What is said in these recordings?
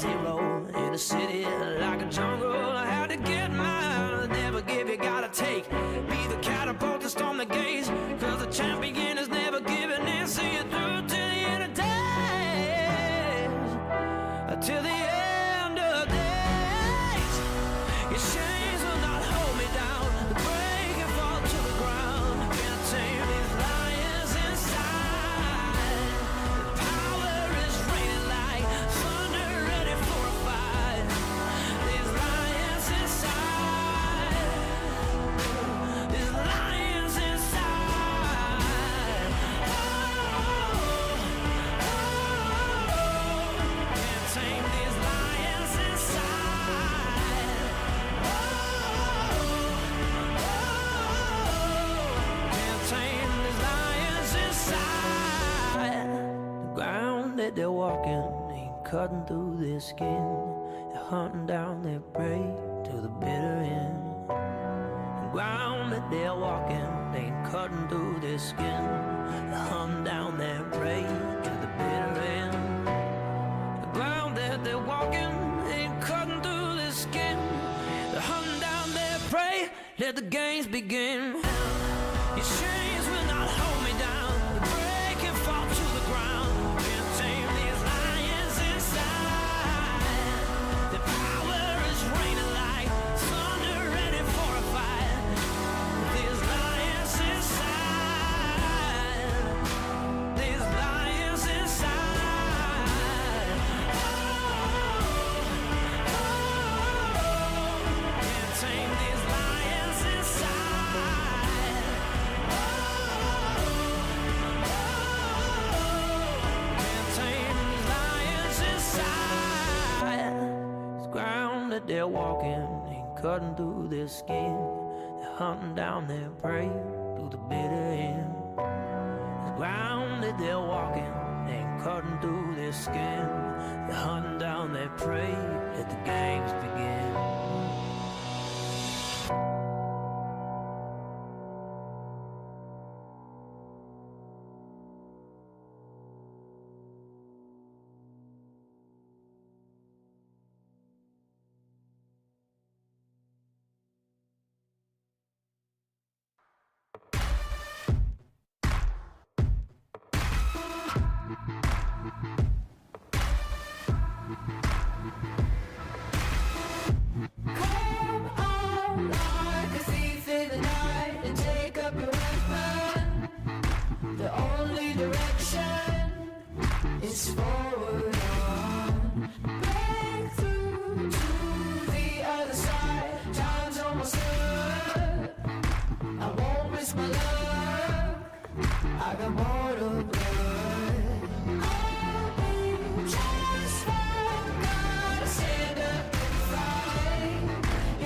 zero in a city like a jungle. I had to get mine, never give, you gotta take. Be the catapult to storm the gates, cause the champion is never giving in. See you through till the end of days, till the end of days. Your chains will not hold me down, break and fall to the ground. Can't tame these lions inside. The power is raining like thunder, ready for a fight. These lions inside, these lions inside. Can't tame these lions inside. Can't tame these lions inside. The ground that they're walking ain't cutting through their skin. They're hunting down their prey to the bitter end. The ground that they're walking ain't cutting through their skin. They're hunting down their prey to the bitter end. The ground that they're walking ain't cutting through their skin. They're hunting down their prey. Let the games begin. Your chains will not hold me down, break and fall to the ground. Can't tame these lions inside. The power is raining like thunder, ready for a fight. These lions inside, these lions inside. Can't tame these lions inside. Can't tame these lions inside. This ground that they're walking ain't cutting through their skin. They're hunting down their prey through the bitter end. This ground that they're walking ain't cutting through their skin. They're hunting down their prey. Let the games begin. Come on like a thief in the night and take up your weapon. The only direction is forward on. Break through to the other side. Time's almost up. I won't risk my luck. I got mortal blood. I'll be just fine. Gotta stand up and fight.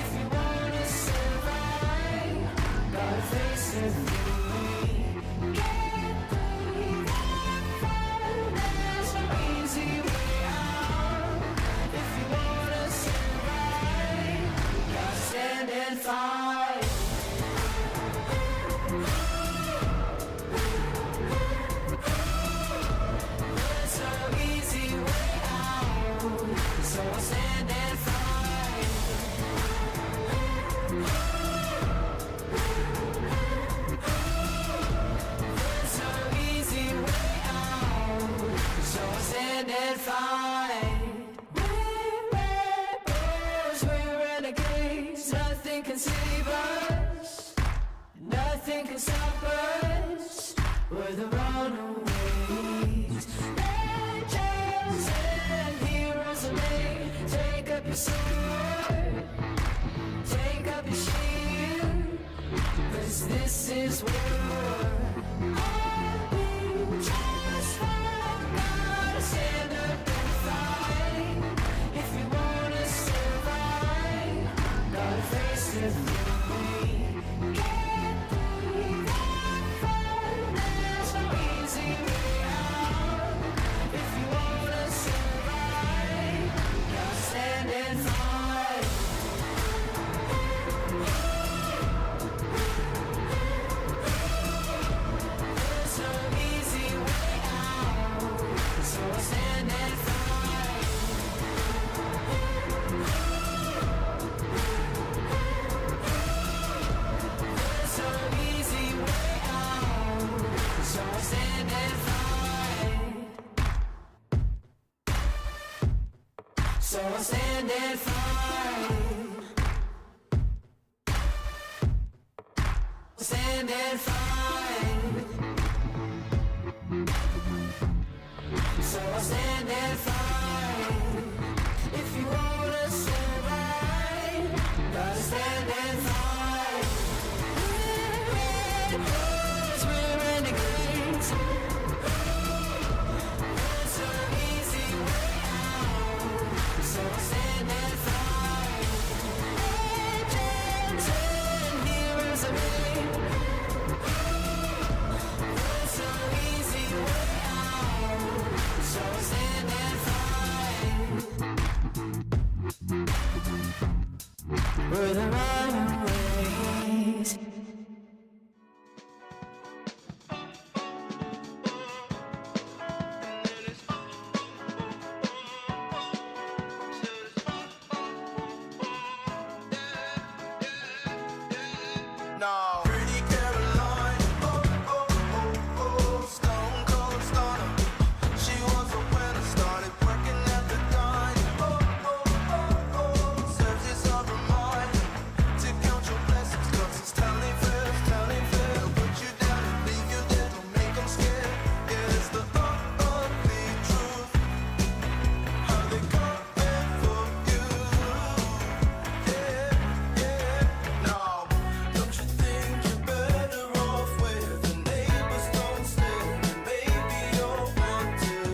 If you wanna survive, gotta face it fully. Get through that fight. There's no easy way out. If you wanna survive, gotta stand and fight. There's no easy way out, so I'll stand and fight. There's no easy way out, so I'll stand and fight. We're rebels, we're renegades. Nothing can save us, nothing can stop us. We're the runaways. Legends and heroes are made. Take up your sword, take up your shield, 'cause this is war. I'll be just fine. Gotta stand up and fight. If you wanna survive, gotta face it fully. Get through that fight. There's no easy way out. If you wanna survive, gotta stand and fight. There's no easy way out, so I'll stand and fight. stand and fight. So I'll stand and fight. If you wanna survive, gotta stand and fight. We're renegades. There's no easy way out. So I'll stand and fight. Legends and heroes of me. There's no easy way out. So I'll stand and fight. We're the runaways. No. Pretty Caroline, oh, oh, oh, oh, stone cold stunner. She was a winner, started working at the dime. Oh, oh, oh, oh, serves as a reminder to count your blessings, 'cause it's telling first, telling fair. Put you down and leave you there, don't make them scared. Yeah, it's the ugly truth, how they coming for you. Yeah, yeah, no. Don't you think you're better off where the neighbors don't stare? Maybe you're wanted,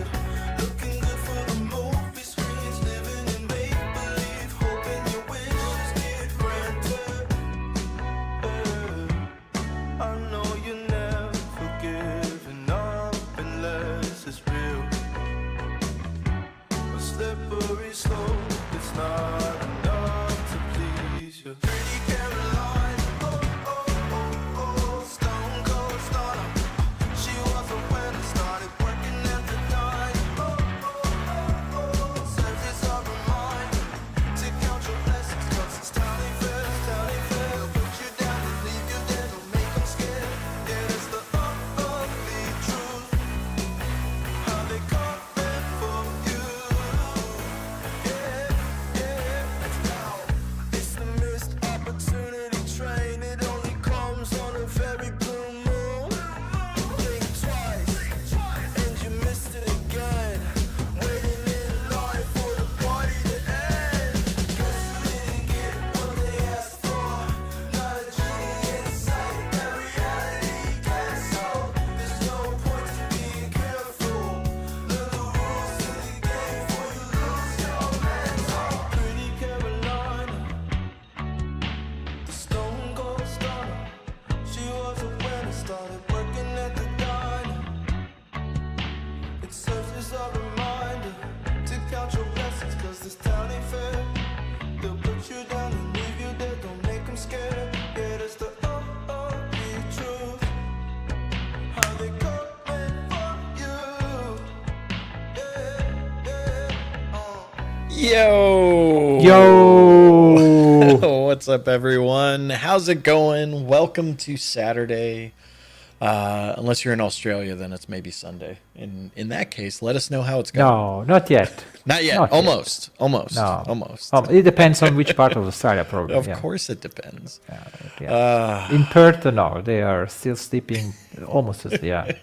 looking good for the movie screens, living in make-believe, hoping your wishes get granted. I know you never giving up unless it's real. A slippery slope, it's not enough to please you. Pretty Caroline, oh, oh, oh, oh, stone cold stunner. She was a winner, started working at the dime. Oh, oh, oh, oh, serves as a reminder to count your blessings, 'cause it's telling fair, telling fair. They'll put you down and leave you there, don't make them scared. Yeah, it's the ugly truth, how they coming for you. Yeah, yeah, let's go. It's the missed opportunity train. It only comes on a very blue moon. Think twice, and you missed it again. Waiting in line for the party to end. Guess you didn't get what they asked for. Not a genie in sight, that reality gets so. There's no point to being careful. Learn the rules to the game before you lose your mental. Pretty Carolina, the stone cold stunner. She was a winner, started working at the diner. It serves as a reminder to count your blessings, 'cause this town ain't fair. They'll put you down and leave you there, don't make them scared. Yeah, that's the ugly truth, how they coming for you. Yeah, yeah, Yo! Yo! What's up, everyone? How's it going? Welcome to Saturday. Unless you're in Australia, then it's maybe Sunday. In that case, let us know how it's going. No, not yet. Not yet. Not yet. Almost. No. Almost. It depends on which part of Australia, probably. Of yeah. course it depends. Yeah. In Perth, no, they are still sleeping almost as yeah.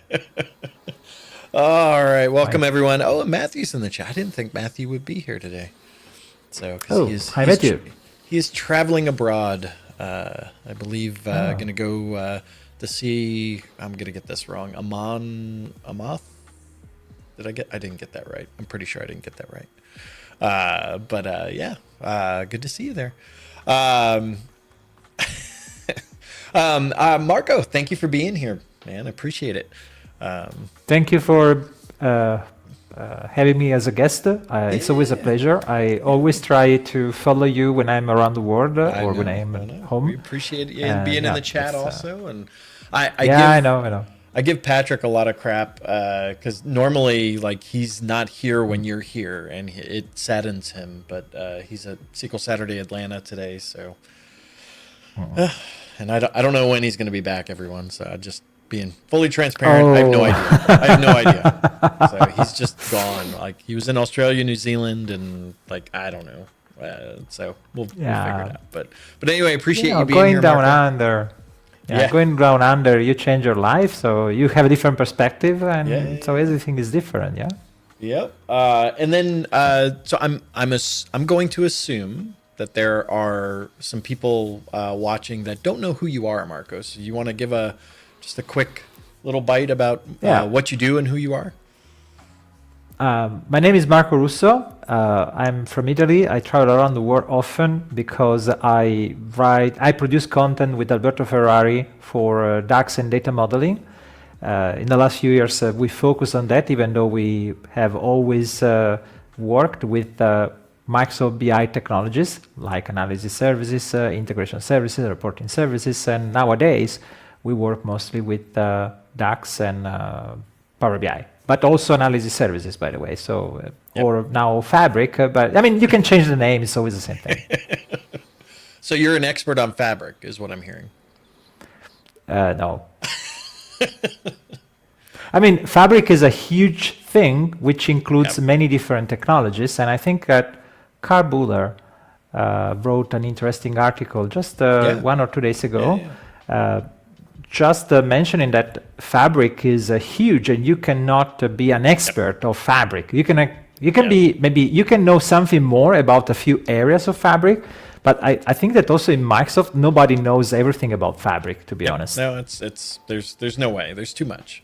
All right. Welcome, everyone. Oh, Matthew's in the chat. I didn't think Matthew would be here today. So, 'cause Oh, hi, Matthew. He is traveling abroad. I believe going to go to see. I'm going to get this wrong. Amath. I didn't get that right. I'm pretty sure I didn't get that right. But yeah, good to see you there. Marco, thank you for being here, man. I appreciate it. Thank you for having me as a guest. It's always a pleasure. I always try to follow you when I'm around the world or when I'm at home. We appreciate you being in the chat also. And I know. I give Patrick a lot of crap because normally, like, he's not here when you're here, and it saddens him. But he's at SQL Saturday Atlanta today, so and I don't know when he's going to be back, everyone. So I just being fully transparent. I have no idea. I have no idea. So he's just gone. Like, he was in Australia, New Zealand, and like I don't know. So we'll figure it out. But anyway, appreciate you being going here, down Marco. under. Yeah, going down under, you change your life, so you have a different perspective, and so everything is different. Yeah. Yep. And then, so I'm going to assume that there are some people watching that don't know who you are, Marcos. You want to give just a quick little bite about what you do and who you are? My name is Marco Russo. I'm from Italy. I travel around the world often because I produce content with Alberto Ferrari for DAX and data modeling. In the last few years, we focus on that, even though we have always worked with Microsoft BI technologies like analysis services, integration services, reporting services, and nowadays we work mostly with DAX and Power BI, but also analysis services, by the way. So, or now Fabric, but I mean, you can change the name; it's always the same thing. So you're an expert on Fabric, is what I'm hearing. No. I mean, Fabric is a huge thing which includes many different technologies, and I think that Carl Buller wrote an interesting article just 1 or 2 days ago, just mentioning that Fabric is huge, and you cannot be an expert of Fabric. You can be, maybe you can know something more about a few areas of Fabric, but I think that also in Microsoft nobody knows everything about Fabric, to be honest. No, there's no way. There's too much.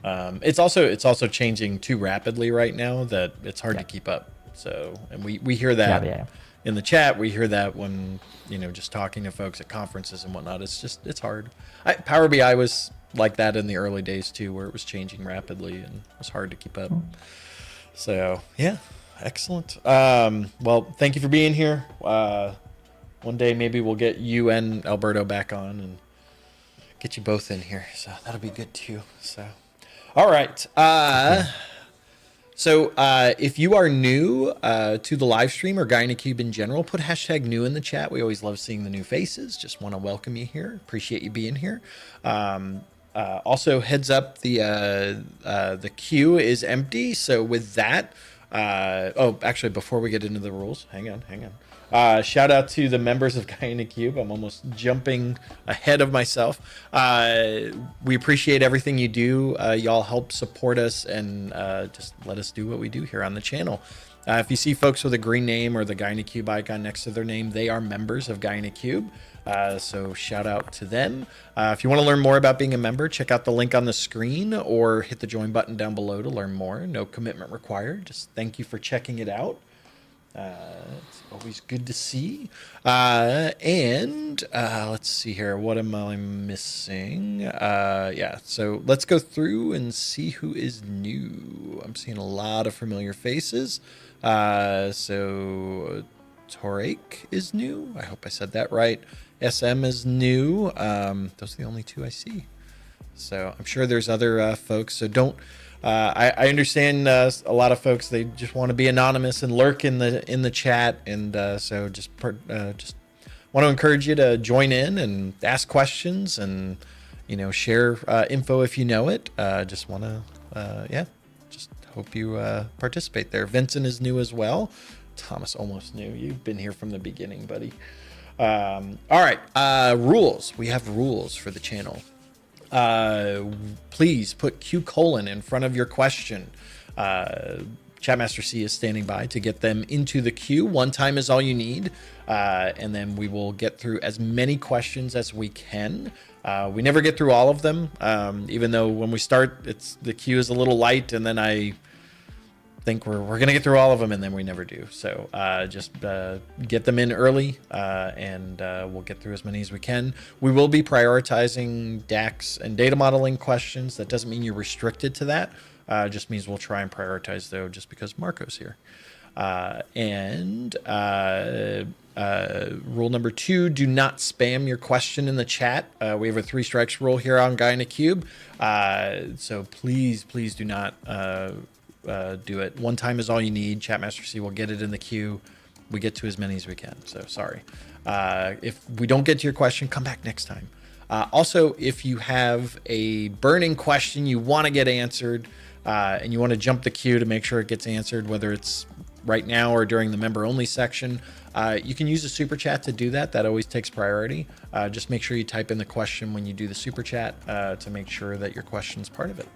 It's also changing too rapidly right now that it's hard to keep up. So, and we hear that in the chat. We hear that when just talking to folks at conferences and whatnot. It's hard. Power BI was like that in the early days too, where it was changing rapidly and it was hard to keep up. So yeah, excellent. Well, thank you for being here. One day maybe we'll get you and Alberto back on and get you both in here. So that'll be good too. So, all right. So if you are new to the live stream or GuyaNaCube in general, put hashtag new in the chat. We always love seeing the new faces. Just want to welcome you here. Appreciate you being here. Also, heads up, the queue is empty. So with that, actually, before we get into the rules, hang on. Shout out to the members of GuyaNaCube. I'm almost jumping ahead of myself. We appreciate everything you do. Y'all help support us and just let us do what we do here on the channel. If you see folks with a green name or the GuyaNaCube icon next to their name, they are members of GuyaNaCube. So shout out to them. If you want to learn more about being a member, check out the link on the screen or hit the join button down below to learn more. No commitment required. Just thank you for checking it out. It's always good to see. And let's see here. What am I missing? So let's go through and see who is new. I'm seeing a lot of familiar faces. So Torek is new. I hope I said that right. SM is new. Those are the only two I see. So I'm sure there's other folks. So don't. I understand a lot of folks, they just want to be anonymous and lurk in the chat, and so just want to encourage you to join in and ask questions and share info if you know it. Just want to just hope you participate there. Vincent is new as well. Thomas almost new. You've been here from the beginning, buddy. All right, rules. We have rules for the channel. Please put Q: in front of your question. Chatmaster C is standing by to get them into the queue. One time is all you need. And then we will get through as many questions as we can. We never get through all of them. Even though when we start, the queue is a little light, and then I think we're going to get through all of them, and then we never do. So just get them in early, and we'll get through as many as we can. We will be prioritizing DAX and data modeling questions. That doesn't mean you're restricted to that. Just means we'll try and prioritize though, just because Marco's here. Rule number 2, do not spam your question in the chat. We have a 3 strikes rule here on GuyaNaCube. So please do not do it. One time is all you need. Chatmaster C will get it in the queue. We get to as many as we can. So sorry. If we don't get to your question, come back next time. Also, if you have a burning question you want to get answered, and you want to jump the queue to make sure it gets answered, whether it's right now or during the member only section, you can use a super chat to do that. That always takes priority. Just make sure you type in the question when you do the super chat to make sure that your question is part of it.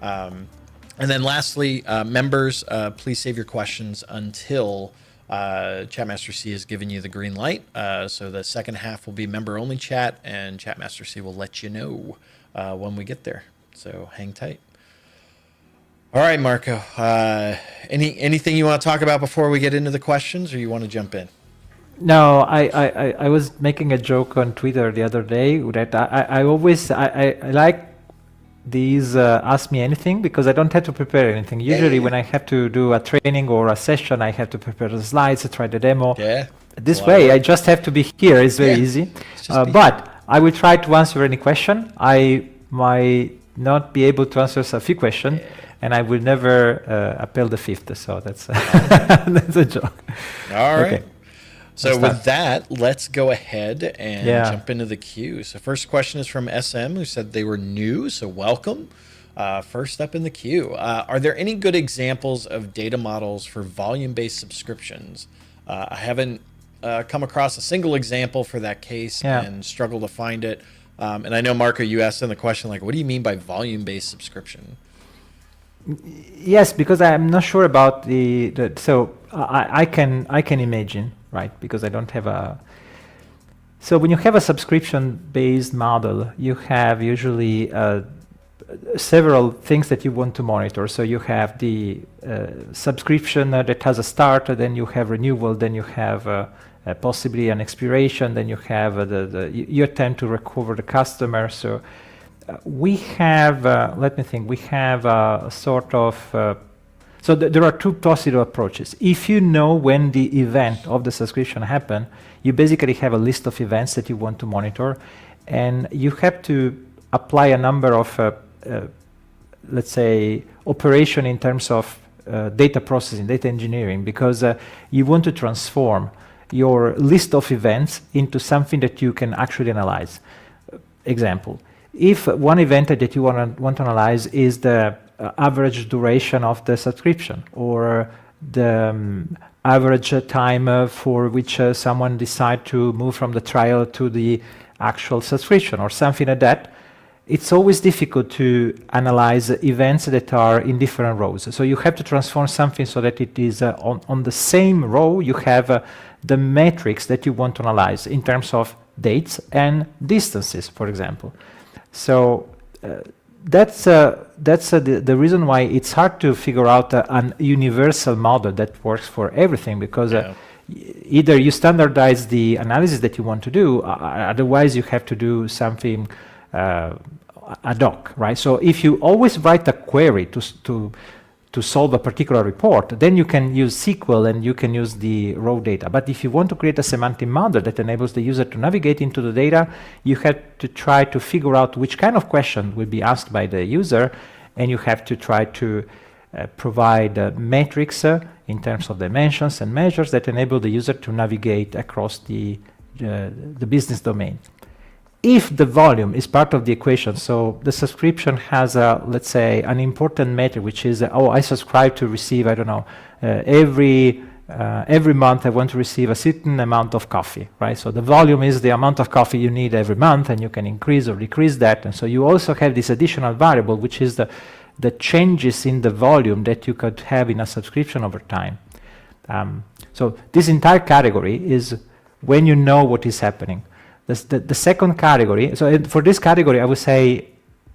And then lastly, members, please save your questions until Chatmaster C has given you the green light. So the second half will be member only chat, and Chatmaster C will let you know when we get there. So hang tight. All right, Marco. Anything you want to talk about before we get into the questions, or you want to jump in? No, I was making a joke on Twitter the other day that I always like these Ask Me Anything, because I don't have to prepare anything. Usually when I have to do a training or a session, I have to prepare the slides, to try the demo. Yeah. This way, I just have to be here. It's very easy. But I will try to answer any question. I might not be able to answer a few questions, and I will never appeal the fifth. So that's that's a joke. All right. Okay. So with that, let's go ahead and jump into the queue. So first question is from SM, who said they were new, so welcome. First up in the queue, are there any good examples of data models for volume-based subscriptions? I haven't come across a single example for that case and struggle to find it. And I know, Marco, you asked in the question, like, what do you mean by volume-based subscription? Yes, because I'm not sure about so I can imagine, right? Because I don't have a. So when you have a subscription-based model, you have usually several things that you want to monitor. So you have the subscription that has a start, then you have renewal, then you have possibly an expiration, then you have you attempt to recover the customer. So we have, let me think, we have a sort of, so there are two possible approaches. If you know when the event of the subscription happened, you basically have a list of events that you want to monitor, and you have to apply a number of, let's say, operation in terms of data processing, data engineering, because you want to transform your list of events into something that you can actually analyze. Example, if one event that you want to analyze is the average duration of the subscription, or the average time for which someone decide to move from the trial to the actual subscription, or something like that, it's always difficult to analyze events that are in different rows. So you have to transform something so that it is on the same row. You have the metrics that you want to analyze in terms of dates and distances, for example. So that's the reason why it's hard to figure out an universal model that works for everything, because either you standardize the analysis that you want to do, otherwise you have to do something ad hoc, right? So if you always write a query to solve a particular report, then you can use SQL and you can use the raw data. But if you want to create a semantic model that enables the user to navigate into the data, you have to try to figure out which kind of question will be asked by the user, and you have to try to provide metrics in terms of dimensions and measures that enable the user to navigate across the business domain. If the volume is part of the equation, so the subscription has let's say, an important metric, which is, I subscribe to receive, I don't know, every month I want to receive a certain amount of coffee, right? So the volume is the amount of coffee you need every month, and you can increase or decrease that. And so you also have this additional variable, which is the changes in the volume that you could have in a subscription over time. So this entire category is when you know what is happening. The second category, so for this category, I would say,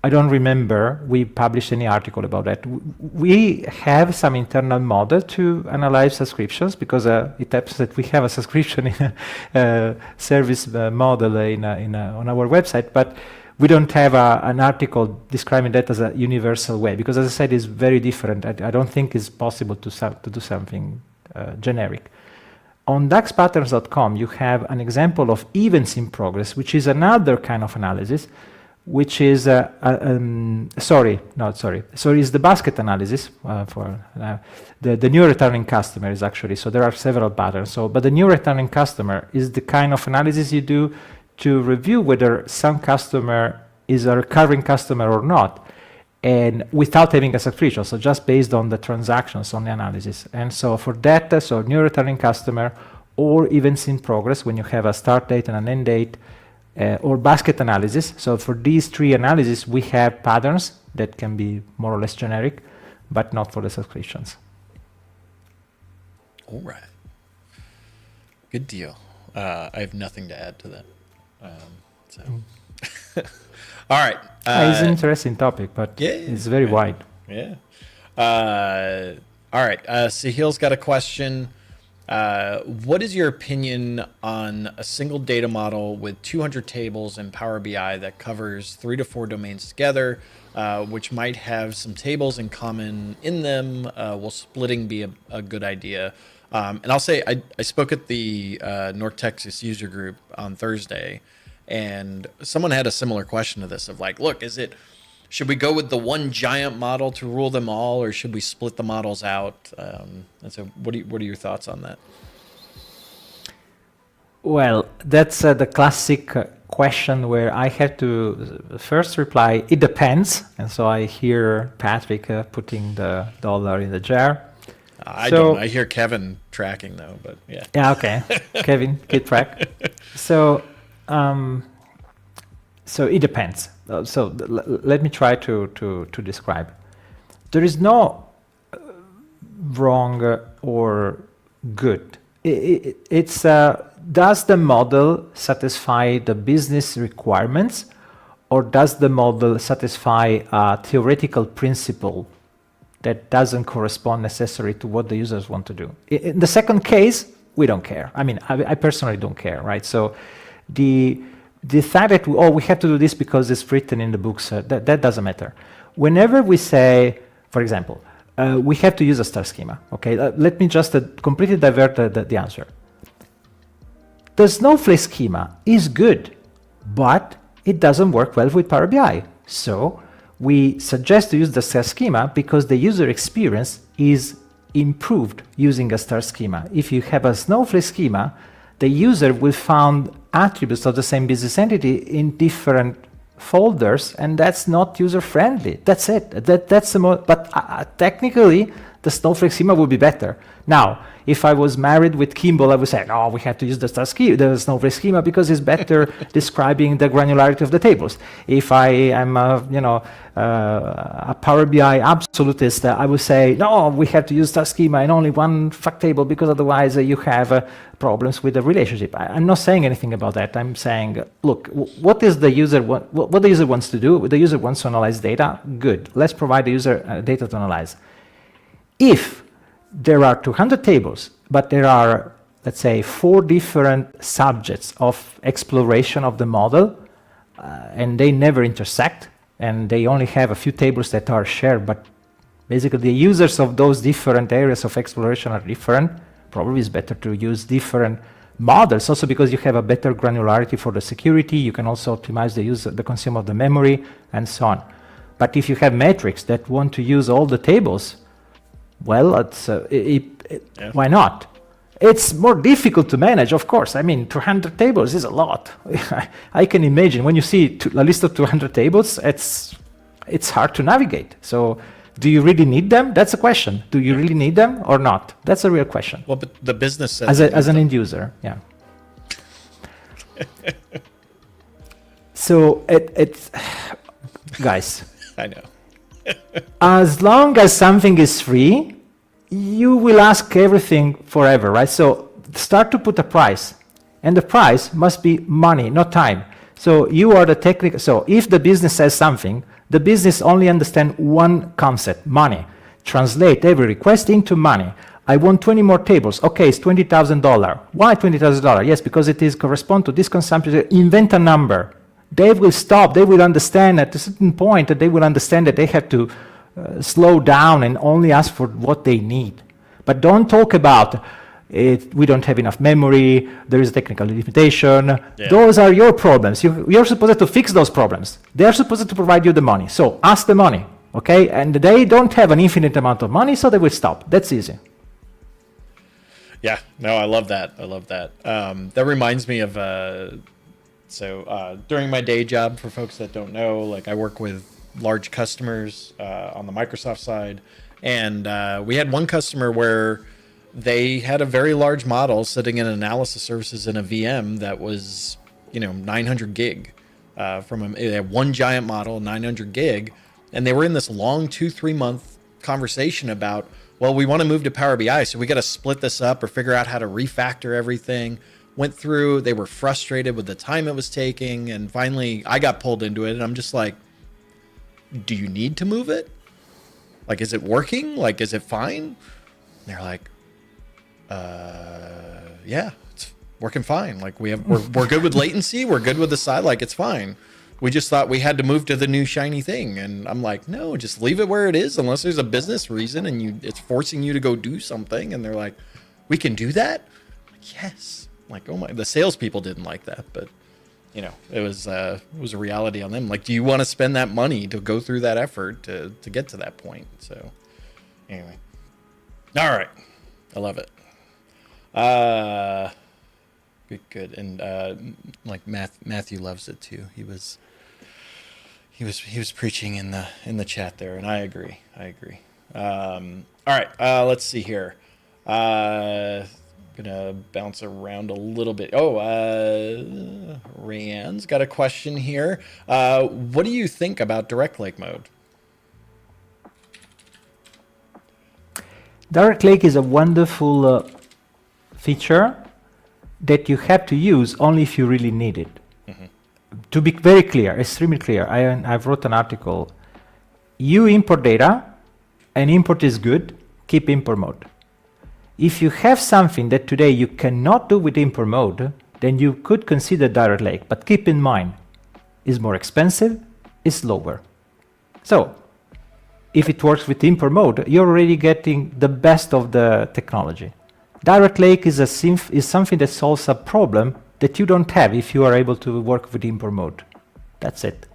I don't remember we published any article about that. We have some internal model to analyze subscriptions, because it happens that we have a subscription in a service model on our website, but we don't have an article describing that as a universal way, because, as I said, it's very different. I don't think it's possible to do something generic. On daxpatterns.com, you have an example of events in progress, which is another kind of analysis, which is, So it's the basket analysis for the new returning customer is actually, so there are several patterns. So, but the new returning customer is the kind of analysis you do to review whether some customer is a recurring customer or not. and without having a subscription, so just based on the transactions on the analysis. And so for that, so new returning customer or events in progress, when you have a start date and an end date, or basket analysis. So for these three analyses, we have patterns that can be more or less generic, but not for the subscriptions. All right. Good deal. I have nothing to add to that. All right. It's an interesting topic, but yeah, it's very wide. Yeah. All right. Sahil's got a question. What is your opinion on a single data model with 200 tables in Power BI that covers 3 to 4 domains together, which might have some tables in common in them? Will splitting be a good idea? And I'll say I spoke at the North Texas user group on Thursday, and someone had a similar question to this of like, look, should we go with the one giant model to rule them all, or should we split the models out? And so what are your thoughts on that? Well, that's the classic question where I have to first reply, it depends. And so I hear Patrick putting the dollar in the jar. I don't. I hear Kevin tracking though, but yeah. Yeah, okay. Kevin, keep track. So it depends. Let me try to describe. There is no wrong or good. It's does the model satisfy the business requirements, or does the model satisfy a theoretical principle that doesn't correspond necessarily to what the users want to do? In the second case, we don't care. I mean, I personally don't care, right? So the fact that we have to do this because it's written in the books, that doesn't matter. Whenever we say, for example, we have to use a star schema, okay? Let me just completely divert the answer. The snowflake schema is good, but it doesn't work well with Power BI. So we suggest to use the star schema because the user experience is improved using a star schema. If you have a snowflake schema, the user will find attributes of the same business entity in different folders, and that's not user friendly. That's it. That's the but technically the snowflake schema would be better. Now, if I was married with Kimball, I would say, no, we have to use the the snowflake schema because it's better describing the granularity of the tables. If I am a Power BI absolutist, I would say, no, we have to use star schema and only one fact table because otherwise you have problems with the relationship. I'm not saying anything about that. I'm saying, look, what is the user what the user wants to do? The user wants to analyze data. Good. Let's provide the user data to analyze. If there are 200 tables, but there are, let's say, 4 different subjects of exploration of the model, and they never intersect, and they only have a few tables that are shared, but basically the users of those different areas of exploration are different, probably it's better to use different models, also because you have a better granularity for the security, you can also optimize the consume of the memory, and so on. But if you have metrics that want to use all the tables, well, it's, why not? It's more difficult to manage, of course. I mean, 200 tables is a lot. I can imagine when you see a list of 200 tables, it's hard to navigate. So do you really need them? That's a question. Do you really need them or not? That's a real question. Well, but the business says as an end user, yeah. So it's guys. I know. As long as something is free, you will ask everything forever, right? So start to put a price, and the price must be money, not time. So you are the technical. So if the business says something, the business only understand one concept: money. Translate every request into money. I want 20 more tables. Okay, it's $20,000. Why $20,000? Yes, because it is correspond to this consumption. Invent a number. They will stop. They will understand at a certain point that they will understand that they have to slow down and only ask for what they need. But don't talk about it. We don't have enough memory. There is a technical limitation. Yeah. Those are your problems. You're supposed to fix those problems. They're supposed to provide you the money. So ask the money, okay? And they don't have an infinite amount of money, so they will stop. That's easy. Yeah. No, I love that. I love that. That reminds me of. So during my day job, for folks that don't know, like I work with large customers on the Microsoft side, and we had one customer where they had a very large model sitting in analysis services in a VM that was, 900 gig. They had one giant model, 900 gig, and they were in this long 2-3 month conversation about, well, we want to move to Power BI, so we got to split this up or figure out how to refactor everything. Went through, they were frustrated with the time it was taking, and finally I got pulled into it, and I'm just like, do you need to move it? Like, is it working? Like, is it fine? And they're like, yeah, it's working fine. Like, we're good with latency, we're good with the side, like, it's fine. We just thought we had to move to the new shiny thing. And I'm like, no, just leave it where it is unless there's a business reason and it's forcing you to go do something. And they're like, we can do that? I'm like, yes. I'm like, oh my, the salespeople didn't like that, but it was a reality on them. Like, do you want to spend that money to go through that effort to get to that point? So anyway, all right. I love it. Good. And like Matthew loves it too. He was preaching in the chat there, and I agree. All right, let's see here. Gonna bounce around a little bit. Rayanne's got a question here. What do you think about Direct Lake mode? Direct Lake is a wonderful feature that you have to use only if you really need it. Mm-hmm. To be very clear, extremely clear, I've wrote an article. You import data, and import is good, keep import mode. If you have something that today you cannot do with import mode, then you could consider Direct Lake, but keep in mind, it's more expensive, it's slower. So, if it works with import mode, you're already getting the best of the technology. Direct Lake is something that solves a problem that you don't have if you are able to work with import mode. That's it.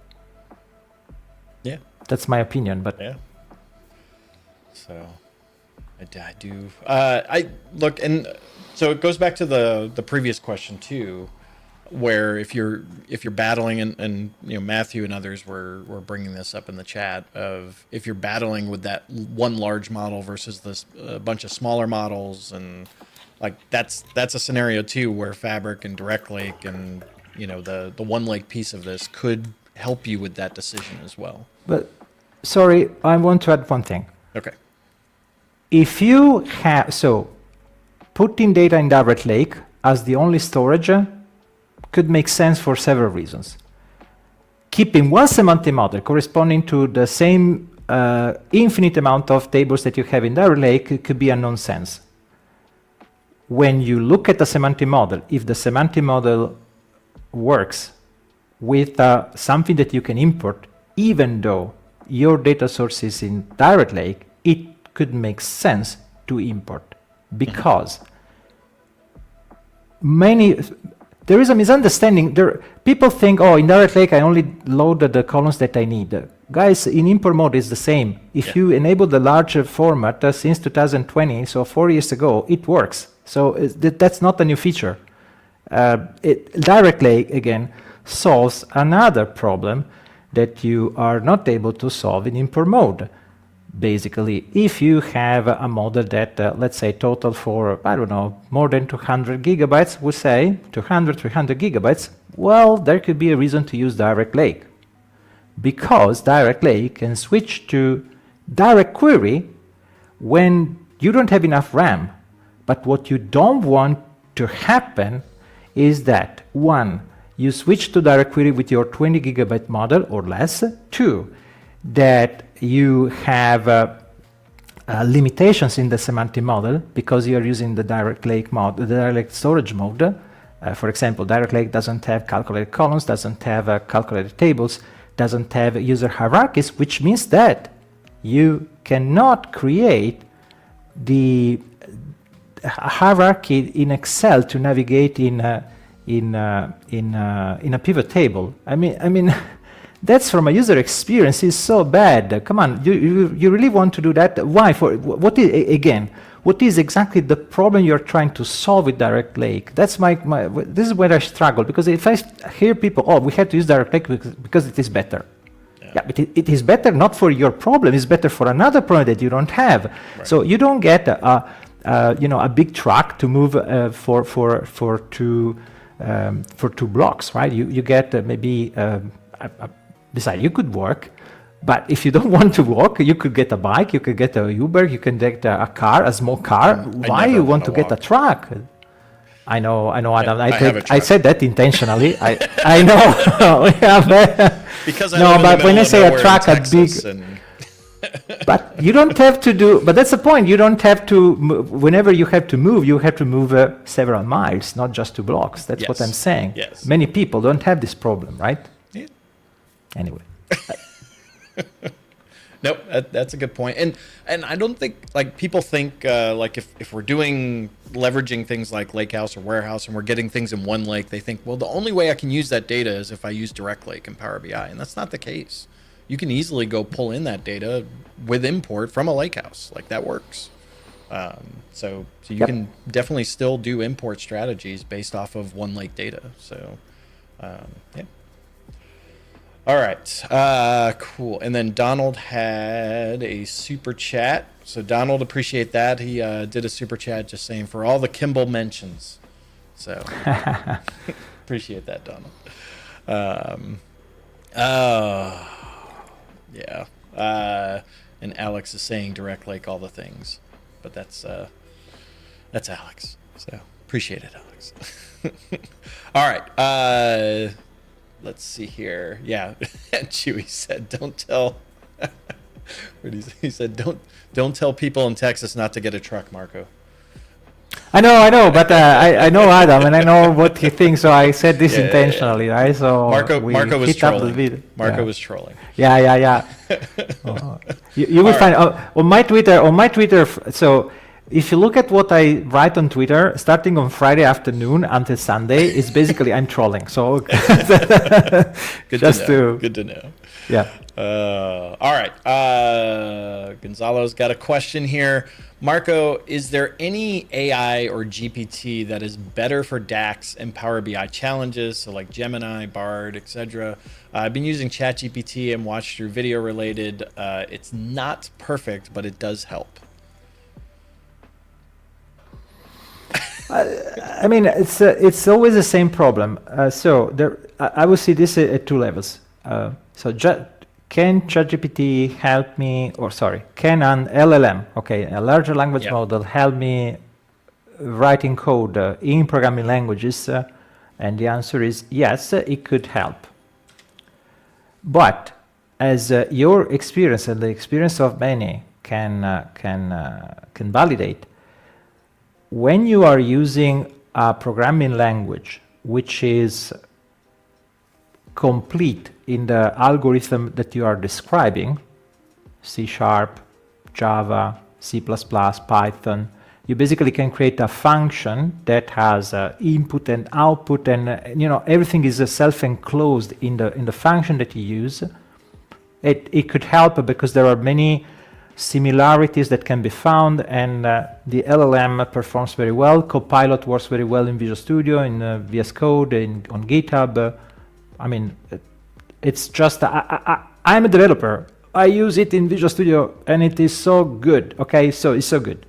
Yeah. That's my opinion, but yeah. So I do. I look, and so it goes back to the previous question too, where if you're battling, and Matthew and others were bringing this up in the chat of if you're battling with that one large model versus this bunch of smaller models, and like that's a scenario too where Fabric and Direct Lake and the one lake piece of this could help you with that decision as well. But sorry, I want to add one thing. Okay. If you have putting data in Direct Lake as the only storage could make sense for several reasons. Keeping one semantic model corresponding to the same infinite amount of tables that you have in Direct Lake could be a nonsense. When you look at the semantic model, if the semantic model works with something that you can import, even though your data source is in Direct Lake, it could make sense to import, because there is a misunderstanding. People think, in Direct Lake I only load the columns that I need. Guys, in import mode is the same. If you enable the larger format since 2020, so 4 years ago, it works. So that's not a new feature. Direct Lake, again, solves another problem that you are not able to solve in import mode. Basically, if you have a model that, let's say, total for, I don't know, more than 200 gigabytes, we say 200, 300 gigabytes, well, there could be a reason to use Direct Lake. Because Direct Lake can switch to direct query when you don't have enough RAM. But what you don't want to happen is that, one, you switch to direct query with your 20 gigabyte model or less. Two, that you have limitations in the semantic model because you are using the Direct Lake mode, the Direct Lake storage mode. For example, Direct Lake doesn't have calculated columns, doesn't have calculated tables, doesn't have user hierarchies, which means that you cannot create the hierarchy in Excel to navigate in a pivot table. I mean, that's from a user experience is so bad. Come on, you really want to do that? Why? What is exactly the problem you're trying to solve with Direct Lake? That's this is where I struggle, because if I hear people, we have to use Direct Lake because it is better. Yeah. Yeah, but it is better not for your problem. It's better for another problem that you don't have. Right. So you don't get a big truck to move for two blocks, right? You get maybe besides you could walk, but if you don't want to walk, you could get a bike, you could get a Uber, you can get a car, a small car. Why never you want wanna to get a walk. truck? I know, Adam. I have a I truck. said that intentionally. I know. Yeah, but Because I no, live in the but when middle I of say a nowhere in truck, a Texas, big. and But you don't have to do. But that's the point. You don't have to. Whenever you have to move several miles, not just 2 blocks. That's what Yes. I'm saying. Yes. Many people don't have this problem, right? Yeah. Anyway. Nope, that's a good point. And I don't think, like, people think like if we're doing leveraging things like Lakehouse or Warehouse and we're getting things in one lake, they think, well, the only way I can use that data is if I use Direct Lake and Power BI, and that's not the case. You can easily go pull in that data with import from a Lakehouse, like that works. So you Yep. can definitely still do import strategies based off of one lake data. So yeah. All right, cool. And then Donald had a super chat. So Donald, appreciate that. He did a super chat just saying for all the Kimball mentions. So appreciate that, Donald. Yeah. And Alex is saying Direct Lake all the things, but that's Alex. So appreciate it, Alex. All right. Let's see here. Yeah, Chewy said, "Don't tell." What he said, "Don't tell people in Texas not to get a truck, Marco." I know, but I know Adam and I know what he thinks, so I said this Yeah. intentionally, right? So Marco we was hit up the trolling. video. Marco Yeah. was trolling. Yeah. You will All find on my Twitter. So if you look at what I write on Twitter, starting on Friday afternoon until Sunday, it's basically I'm trolling. So Good just to know. to Good to know. yeah. All right. Gonzalo's got a question here. Marco, is there any AI or GPT that is better for DAX and Power BI challenges? So like Gemini, Bard, etc. I've been using ChatGPT and watched your video related. It's not perfect, but it does help. I mean, it's always the same problem. So I will see this at 2 levels. Can ChatGPT help me, or sorry, can an LLM, okay, a larger language model, help me writing code in programming languages? And the answer is yes, it could help. But as your experience and the experience of many can validate, when you are using a programming language which is complete in the algorithm that you are describing, C#, Java, C++, Python, you basically can create a function that has input and output, and everything is self-enclosed in the function that you use. It could help because there are many similarities that can be found, and the LLM performs very well. Copilot works very well in Visual Studio, in VS Code, on GitHub. I mean, it's just, I'm a developer. I use it in Visual Studio and it is so good. Okay, so it's so good.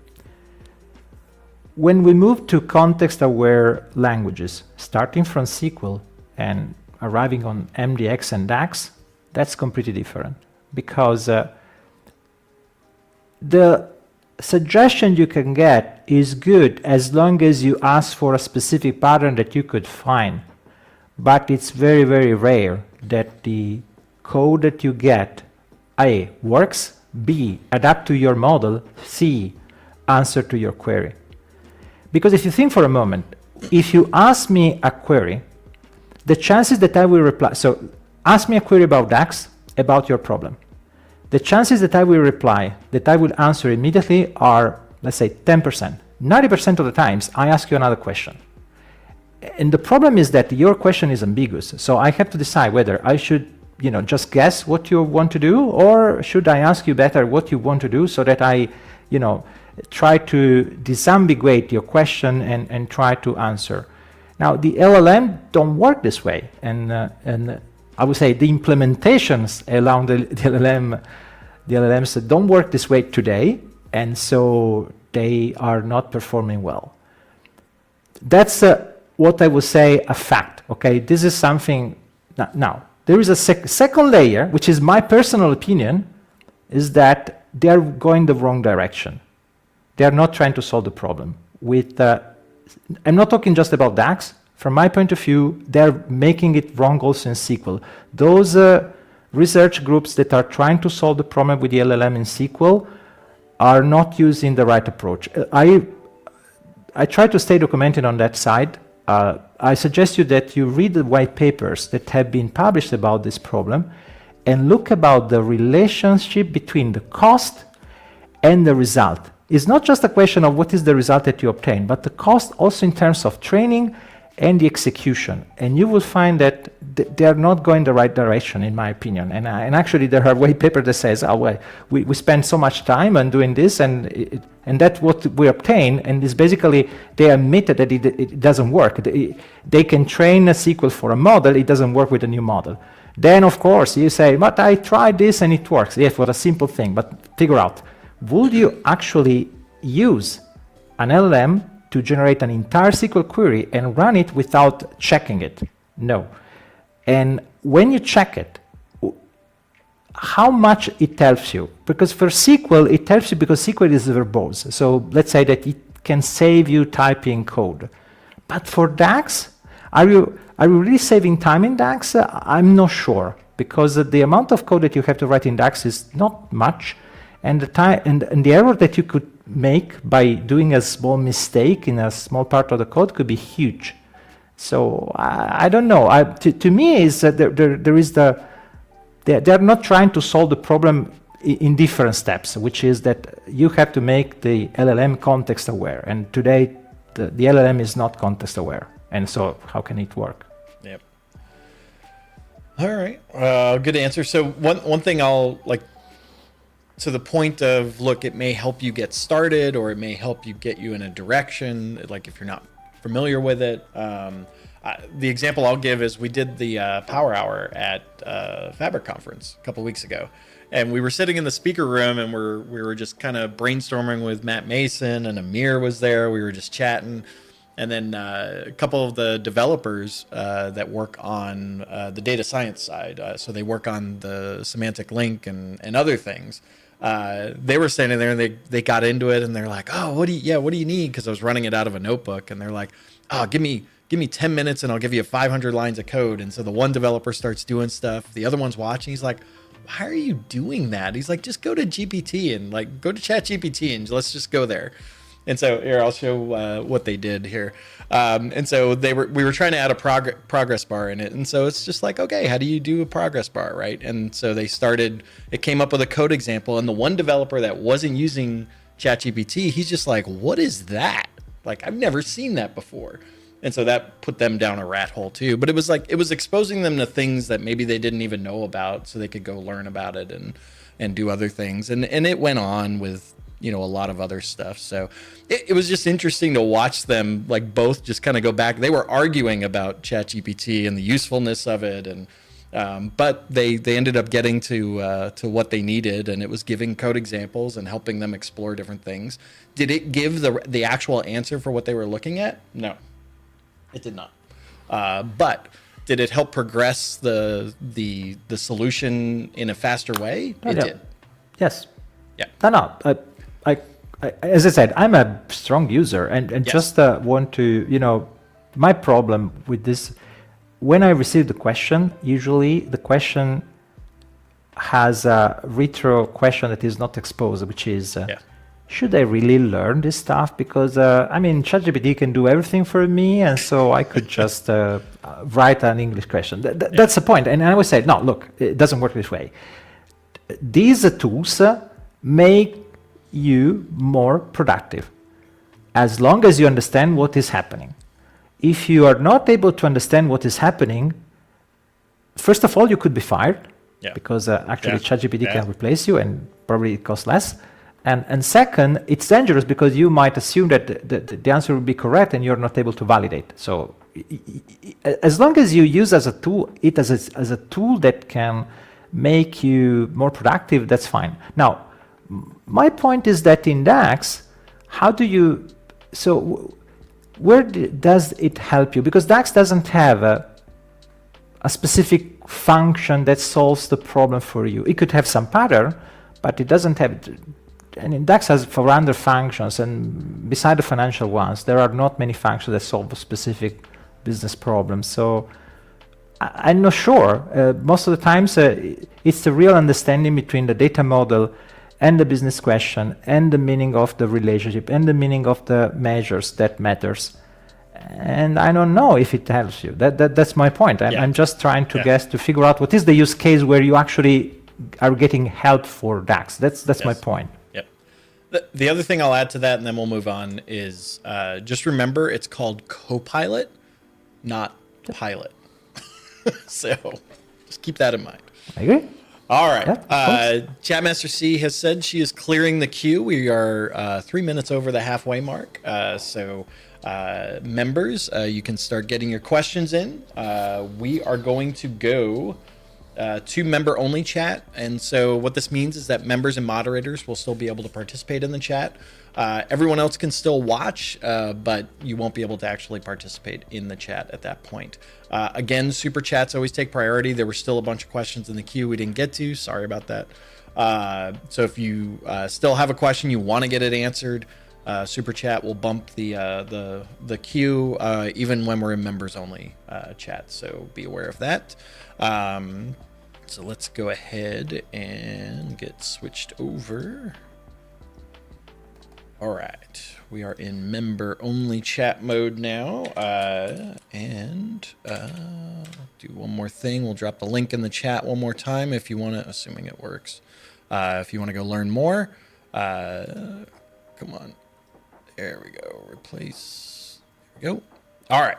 When we move to context-aware languages, starting from SQL and arriving on MDX and DAX, that's completely different, because the suggestion you can get is good as long as you ask for a specific pattern that you could find. But it's very, very rare that the code that you get, A, works, B, adapt to your model, C, answer to your query. Because if you think for a moment, if you ask me a query, the chances that I will reply, so ask me a query about DAX, about your problem. The chances that I will reply, that I will answer immediately are, let's say, 10%. 90% of the times, I ask you another question. And the problem is that your question is ambiguous. So I have to decide whether I should, just guess what you want to do, or should I ask you better what you want to do so that I, try to disambiguate your question and try to answer. Now, the LLM don't work this way. And I would say the implementations along the LLMs don't work this way today, and so they are not performing well. That's what I would say a fact. Okay, this is something. Now there is a second layer, which is my personal opinion, is that they are going the wrong direction. They are not trying to solve the problem. I'm not talking just about DAX. From my point of view, they're making it wrong also in SQL. Those research groups that are trying to solve the problem with the LLM in SQL are not using the right approach. I try to stay documented on that side. I suggest you that you read the white papers that have been published about this problem and look about the relationship between the cost and the result. It's not just a question of what is the result that you obtain, but the cost also in terms of training and the execution. And you will find that they are not going the right direction, in my opinion. And actually, there are white paper that says, oh, well, we spend so much time on doing this, and that's what we obtain. And it's basically, they admitted that it doesn't work. They can train a SQL for a model, it doesn't work with a new model. Then, of course, you say, but I tried this and it works. Yes, for a simple thing, but figure out, would you actually use an LLM to generate an entire SQL query and run it without checking it? No. And when you check it, how much it helps you? Because for SQL, it helps you because SQL is verbose. So let's say that it can save you typing code. But for DAX, are you really saving time in DAX? I'm not sure, because the amount of code that you have to write in DAX is not much. And the time and the error that you could make by doing a small mistake in a small part of the code could be huge. So I don't know. To me, is that they're not trying to solve the problem in different steps, which is that you have to make the LLM context aware. And today, the LLM is not context aware. And so how can it work? Yep. All right. Good answer. So one thing I'll like, to the point of, look, it may help you get started, or it may help you get you in a direction, like if you're not familiar with it. The example I'll give is we did the Power Hour at Fabric Conference a couple weeks ago. And we were sitting in the speaker room, and we were just kind of brainstorming with Matt Mason, and Amir was there. We were just chatting. And then a couple of the developers that work on the data science side, so they work on the semantic link and other things. They were standing there, and they got into it, and they're like, oh, what do you need? Because I was running it out of a notebook, and they're like, oh, give me 10 minutes and I'll give you 500 lines of code. And so the one developer starts doing stuff. The other one's watching. He's like, why are you doing that? He's like, just go to GPT and like go to ChatGPT and let's just go there. And so here, I'll show what they did here. And so we were trying to add a progress bar in it. And so it's just like, okay, how do you do a progress bar, right? And so it came up with a code example. And the one developer that wasn't using ChatGPT, he's just like, what is that? Like, I've never seen that before. And so that put them down a rat hole too. But it was exposing them to things that maybe they didn't even know about, so they could go learn about it and do other things. And it went on with, a lot of other stuff. So it was just interesting to watch them like both just kind of go back. They were arguing about ChatGPT and the usefulness of it, and but they ended up getting to what they needed, and it was giving code examples and helping them explore different things. Did it give the actual answer for what they were looking at? No, it did not. But did it help progress the solution in a faster way? It did. Yes. Yeah. No. I, as I said, I'm a strong user, and Yes. just want to, my problem with this, when I receive the question, usually the question has a retro question that is not exposed, which is, should I really learn this stuff? Because, ChatGPT can do everything for me, and so I could just write an English question. That's the point. And I always say, no, look, it doesn't work this way. These tools make you more productive as long as you understand what is happening. If you are not able to understand what is happening, first of all, you could be fired, because actually ChatGPT can replace you, and probably it costs less. And second, it's dangerous because you might assume that the answer will be correct and you're not able to validate. So as long as you use as a tool, as a tool that can make you more productive, that's fine. Now, my point is that in DAX, how do you, so where does it help you? Because DAX doesn't have a specific function that solves the problem for you. It could have some pattern, but it doesn't have, and DAX has 400 functions, and beside the financial ones, there are not many functions that solve a specific business problem. So I'm not sure. Most of the times, it's the real understanding between the data model and the business question and the meaning of the relationship and the meaning of the measures that matters. And I don't know if it helps you. That's my point. I'm just trying to guess, to figure out what is the use case where you actually are getting help for DAX. That's my point. Yep. The other thing I'll add to that, and then we'll move on, is just remember it's called Copilot, not Pilot. So just keep that in mind. I agree. All right. Yeah, Chatmaster C has said she is clearing the queue. We are 3 minutes over the halfway mark. So members, you can start getting your questions in. We are going to go to member only chat. And so what this means is that members and moderators will still be able to participate in the chat. Everyone else can still watch, but you won't be able to actually participate in the chat at that point. Again, super chats always take priority. There were still a bunch of questions in the queue we didn't get to. Sorry about that. So if you still have a question, you want to get it answered, super chat will bump the queue even when we're in members only chat. So be aware of that. So let's go ahead and get switched over. All right, we are in member only chat mode now. And do one more thing. We'll drop the link in the chat one more time if you want to, assuming it works. If you want to go learn more, come on. There we go. Replace. There we go. All right.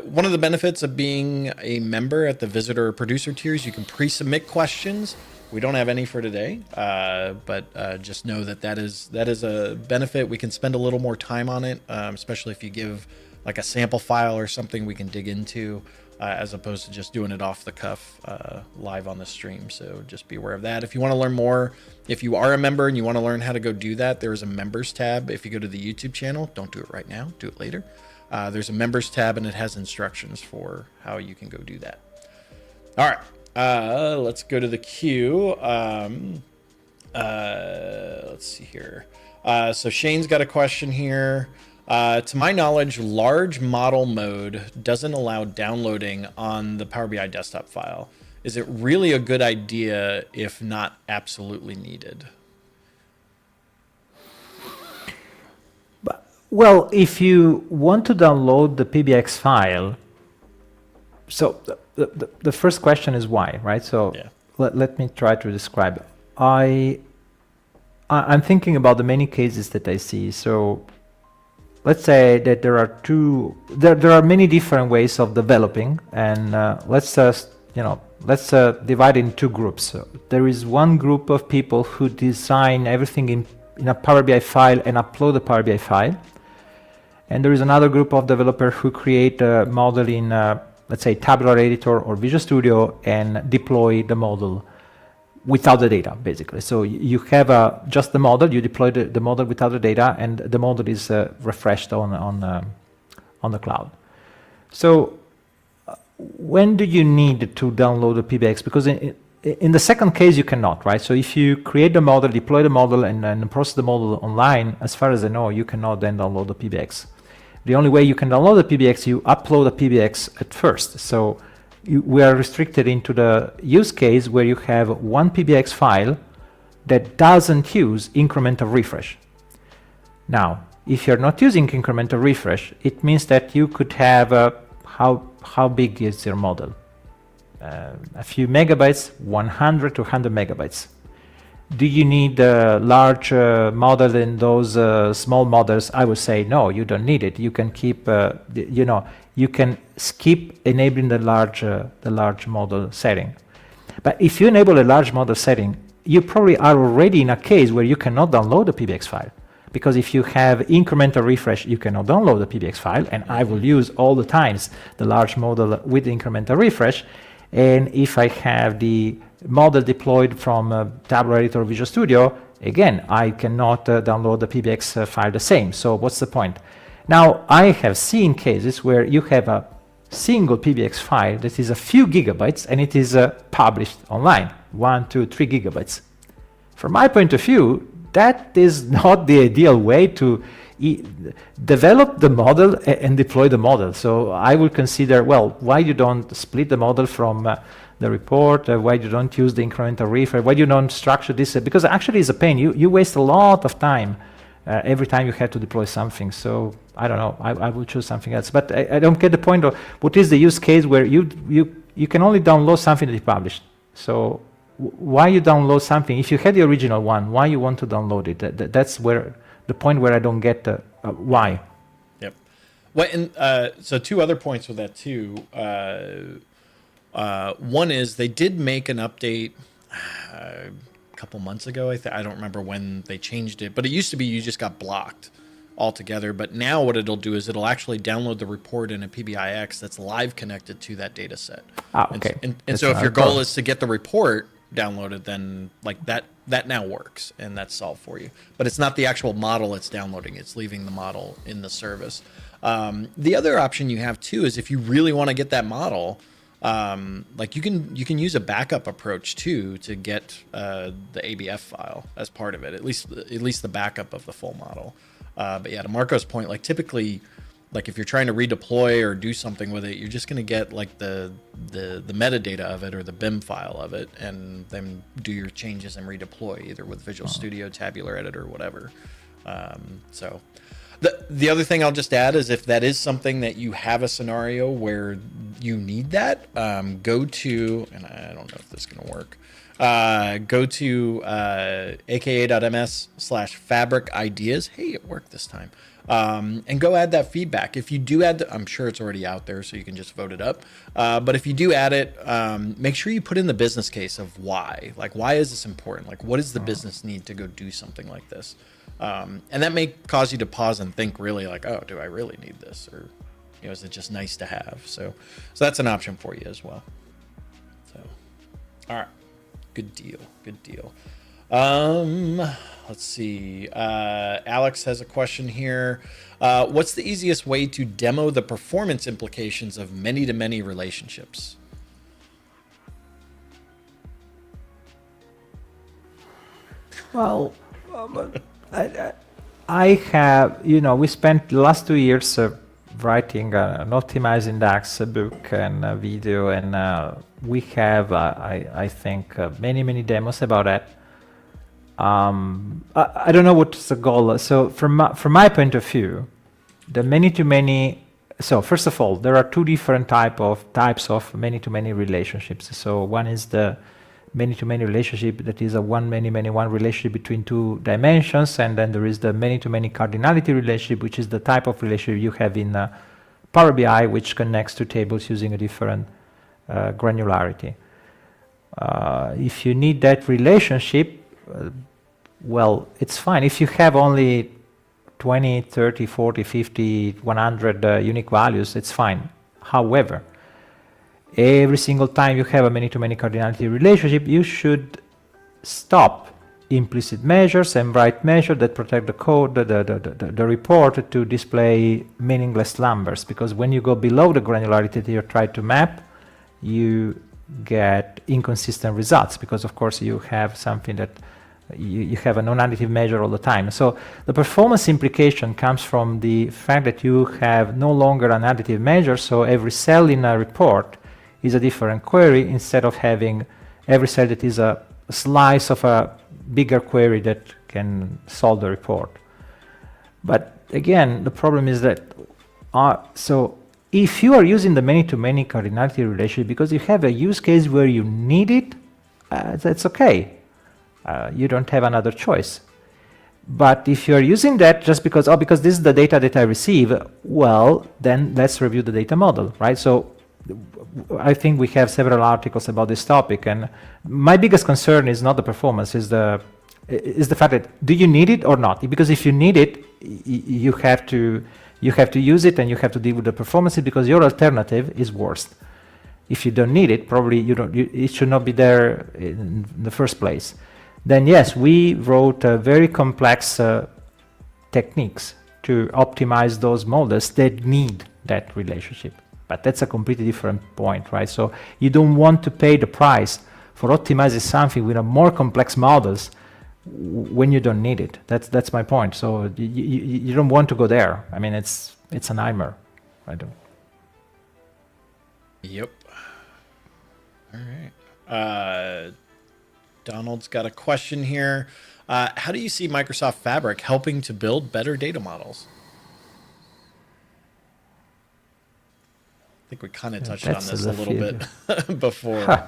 One of the benefits of being a member at the visitor or producer tiers, you can pre-submit questions. We don't have any for today, but just know that is a benefit. We can spend a little more time on it, especially if you give like a sample file or something we can dig into, as opposed to just doing it off the cuff live on the stream. So just be aware of that. If you want to learn more, if you are a member and you want to learn how to go do that, there is a members tab. If you go to the YouTube channel, don't do it right now, do it later. There's a members tab and it has instructions for how you can go do that. All right. Let's go to the queue. Let's see here. So Shane's got a question here. To my knowledge, large model mode doesn't allow downloading on the Power BI desktop file. Is it really a good idea if not absolutely needed? Well, if you want to download the PBX file, so the first question is why, right? So yeah. let me try to describe. I'm thinking about the many cases that I see. So let's say that there are many different ways of developing, and let's divide in two groups. So there is one group of people who design everything in a Power BI file and upload the Power BI file. And there is another group of developers who create a model in, let's say, Tabular Editor or Visual Studio and deploy the model without the data, basically. So you have just the model, you deploy the model without the data, and the model is refreshed on the cloud. So when do you need to download the PBX? Because in the second case, you cannot, right? So if you create the model, deploy the model, and process the model online, as far as I know, you cannot then download the PBX. The only way you can download the PBX, you upload the PBX at first. So we are restricted into the use case where you have one PBX file that doesn't use incremental refresh. Now, if you're not using incremental refresh, it means that you could have how big is your model? A few megabytes, 100 to 100 megabytes. Do you need a large model than those small models? I would say no, you don't need it. You can keep, you can skip enabling the large model setting. But if you enable a large model setting, you probably are already in a case where you cannot download the PBX file because if you have incremental refresh, you cannot download the PBX file, and I will use all the times the large model with incremental refresh. And if I have the model deployed from Tabular Editor or Visual Studio, again, I cannot download the PBX file the same. So what's the point? Now, I have seen cases where you have a single PBX file that is a few gigabytes and it is published online, 1, 2, 3 gigabytes. From my point of view, that is not the ideal way to develop the model and deploy the model. So I will consider, well, why you don't split the model from the report, why you don't use the incremental refresh, why you don't structure this, because actually it's a pain. You waste a lot of time every time you have to deploy something. So I don't know, I will choose something else. But I don't get the point of what is the use case where you can only download something that you published. So why you download something? If you had the original one, why you want to download it? That's where the point where I don't get why. Yep. Well, and so two other points with that too. One is they did make an update a couple months ago. I don't remember when they changed it, but it used to be you just got blocked altogether. But now what it'll do is it'll actually download the report in a PBIX that's live connected to that data set. Okay. And so if your goal is to get the report downloaded, then like that now works and that's solved for you. But it's not the actual model it's downloading. It's leaving the model in the service. The other option you have too is if you really want to get that model, like you can use a backup approach too to get the ABF file as part of it, at least the backup of the full model. But yeah, to Marco's point, like typically, like if you're trying to redeploy or do something with it, you're just going to get like the metadata of it or the BIM file of it, and then do your changes and redeploy either with Visual Studio, Tabular Editor, whatever. So the other thing I'll just add is if that is something that you have a scenario where you need that, go to, and I don't know if this is going to work, go to aka.ms/fabric ideas. Hey, it worked this time. And go add that feedback. If you do add, I'm sure it's already out there, so you can just vote it up. But if you do add it, make sure you put in the business case of why. Like, why is this important? Like, what does the business need to go do something like this? And that may cause you to pause and think really like, oh, do I really need this? Or, is it just nice to have? So that's an option for you as well. So, all right. Good deal. Good deal. Let's see. Alex has a question here. What's the easiest way to demo the performance implications of many-to-many relationships? Well, I have, we spent the last 2 years writing an optimizing DAX book and a video, and we have, I think, many demos about that. I don't know what's the goal. So from my point of view, the many-to-many. So first of all, there are two different types of many-to-many relationships. So one is the many-to-many relationship that is a one relationship between two dimensions, and then there is the many-to-many cardinality relationship, which is the type of relationship you have in Power BI, which connects to tables using a different granularity. If you need that relationship, well, it's fine. If you have only 20, 30, 40, 50, 100 unique values, it's fine. However, every single time you have a many-to-many cardinality relationship, you should stop implicit measures and write measures that protect the code, the report to display meaningless numbers. Because when you go below the granularity that you're trying to map, you get inconsistent results, because of course you have something that you have a non-additive measure all the time. So the performance implication comes from the fact that you have no longer an additive measure, so every cell in a report is a different query, instead of having every cell that is a slice of a bigger query that can solve the report. But again, the problem is that so if you are using the many-to-many cardinality relationship because you have a use case where you need it, that's okay. You don't have another choice. But if you're using that just because this is the data that I receive, well, then let's review the data model, right? So I think we have several articles about this topic, and my biggest concern is not the performance, is the is the fact that do you need it or not? Because if you need it, you have to use it and you have to deal with the performance because your alternative is worse. If you don't need it, probably it should not be there in the first place. Then yes, we wrote very complex techniques to optimize those models that need that relationship. But that's a completely different point, right? So you don't want to pay the price for optimizing something with a more complex models when you don't need it. That's my point. So you don't want to go there. I mean, it's a nightmare. I don't. Yep. All right. Donald's got a question here. How do you see Microsoft Fabric helping to build better data models? I think we kind of touched on this a little bit before.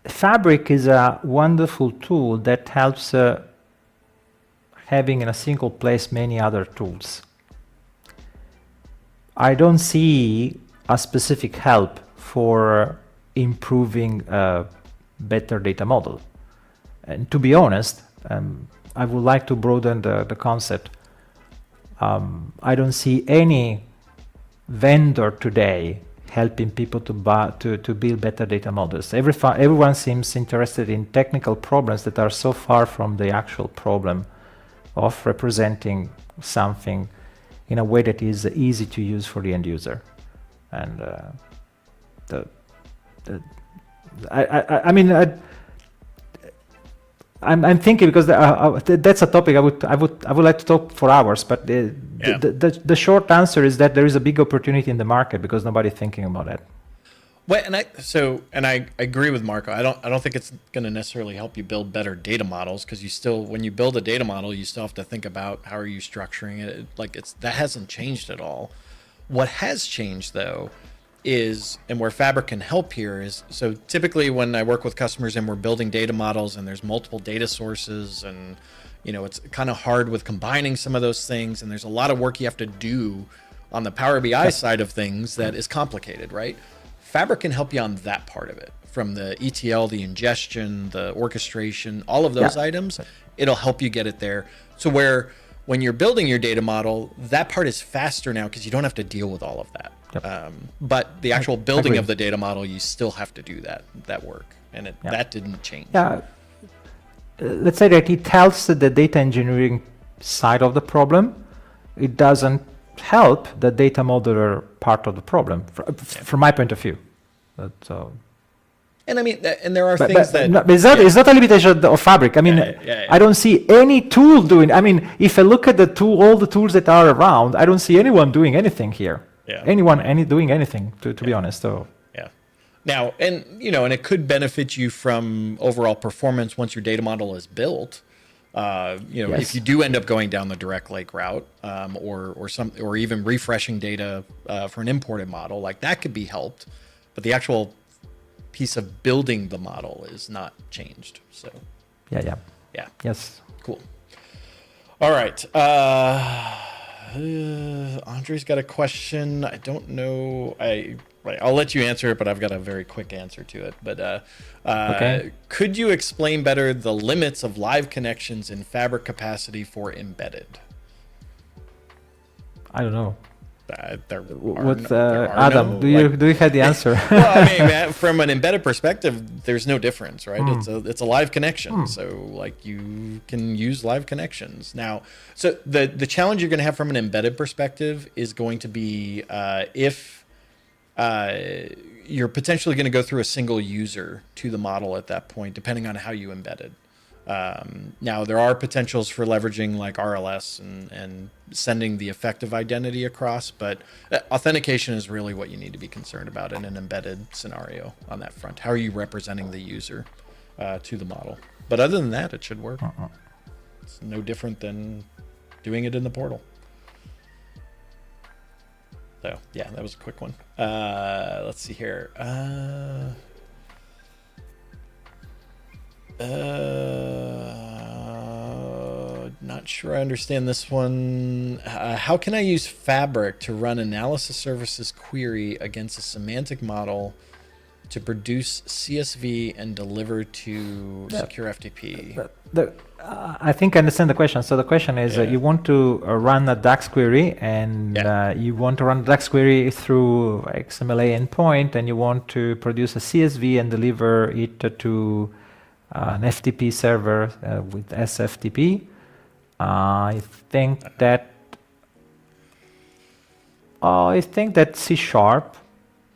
Fabric is a wonderful tool that helps having in a single place many other tools. I don't see a specific help for improving a better data model. And to be honest, I would like to broaden the concept. I don't see any vendor today helping people to build better data models. Everyone seems interested in technical problems that are so far from the actual problem of representing something in a way that is easy to use for the end user. And I'm thinking because that's a topic I would like to talk for hours. But the short answer is that there is a big opportunity in the market because nobody's thinking about it. Well, and I agree with Marco. I don't think it's going to necessarily help you build better data models because when you build a data model, you still have to think about how are you structuring it. That hasn't changed at all. What has changed though is, and where Fabric can help here is, so typically when I work with customers and we're building data models and there's multiple data sources and it's kind of hard with combining some of those things and there's a lot of work you have to do on the Power BI side of things that is complicated, right? Fabric can help you on that part of it, from the ETL, the ingestion, the orchestration, all of those items. It'll help you get it there. So when you're building your data model, that part is faster now because you don't have to deal with all of that. Yep. But the actual building of the data model, you still have to do that work, and that didn't change. Yeah. Let's say that it helps the data engineering side of the problem. It doesn't help the data modeler part of the problem, from my point of view. And I mean, and there are things that... It's not a limitation of Fabric. I mean, I don't see any tool doing... I mean, if I look at all the tools that are around, I don't see anyone doing anything here. Yeah. Doing anything, to be honest. So. Yeah. Now, and it could benefit you from overall performance once your data model is built. If you do end up going down the direct lake route, or even refreshing data for an imported model, like that could be helped, but the actual piece of building the model is not changed. So yeah. Yes. Cool. All right. Andre's got a question. I don't know. I'll let you answer it, but I've got a very quick answer to it. But okay. Could you explain better the limits of live connections in Fabric capacity for embedded? I don't know. Adam, do you have the answer? Well, I mean, man, from an embedded perspective, there's no difference, right? It's a live connection, so you can use live connections now. So the challenge you're going to have from an embedded perspective is going to be if you're potentially going to go through a single user to the model at that point, depending on how you embed it. Now, there are potentials for leveraging like RLS and sending the effective identity across, but authentication is really what you need to be concerned about in an embedded scenario on that front. How are you representing the user to the model? But other than that, it should work. It's no different than doing it in the portal. So, yeah, that was a quick one. Let's see here. Not not sure I understand this one. How can I use Fabric to run analysis services query against a semantic model to produce CSV and deliver to secure FTP? I think I understand the question. So the question is, you want to run a DAX query, and you want to run the DAX query through XMLA endpoint, and you want to produce a CSV and deliver it to an FTP server with SFTP. I think that C#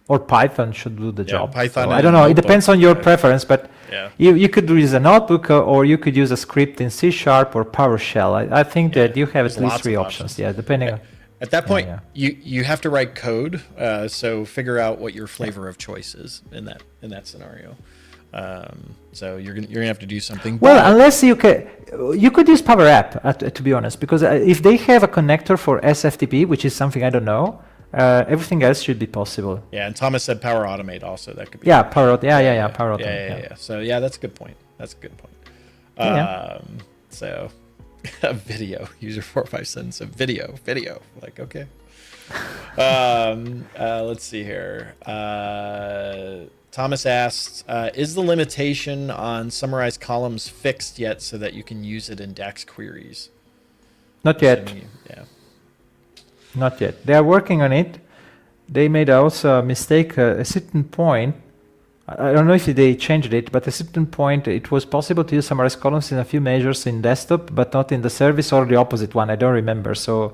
or Python should do the job. Python. So I don't know. It depends on your preference, but you could use a notebook, or you could use a script in C# or PowerShell. I think that you have at least three options. Yeah, depending on. At that point, you have to write code. So figure out what your flavor of choice is in that scenario. So you're gonna have to do something. Well, unless you could use Power App, to be honest, because if they have a connector for SFTP, which is something I don't know, everything else should be possible. Yeah, and Thomas said Power Automate also. That could be. Yeah, Power Automate. Power Automate. Yeah. So that's a good point. So a video user 457 said video. Like, okay. Let's see here. Thomas asked, is the limitation on summarized columns fixed yet so that you can use it in DAX queries? Not yet. Not yet. They are working on it. They made also a mistake at a certain point. I don't know if they changed it, but at a certain point it was possible to use summarized columns in a few measures in desktop, but not in the service, or the opposite one. I don't remember. So,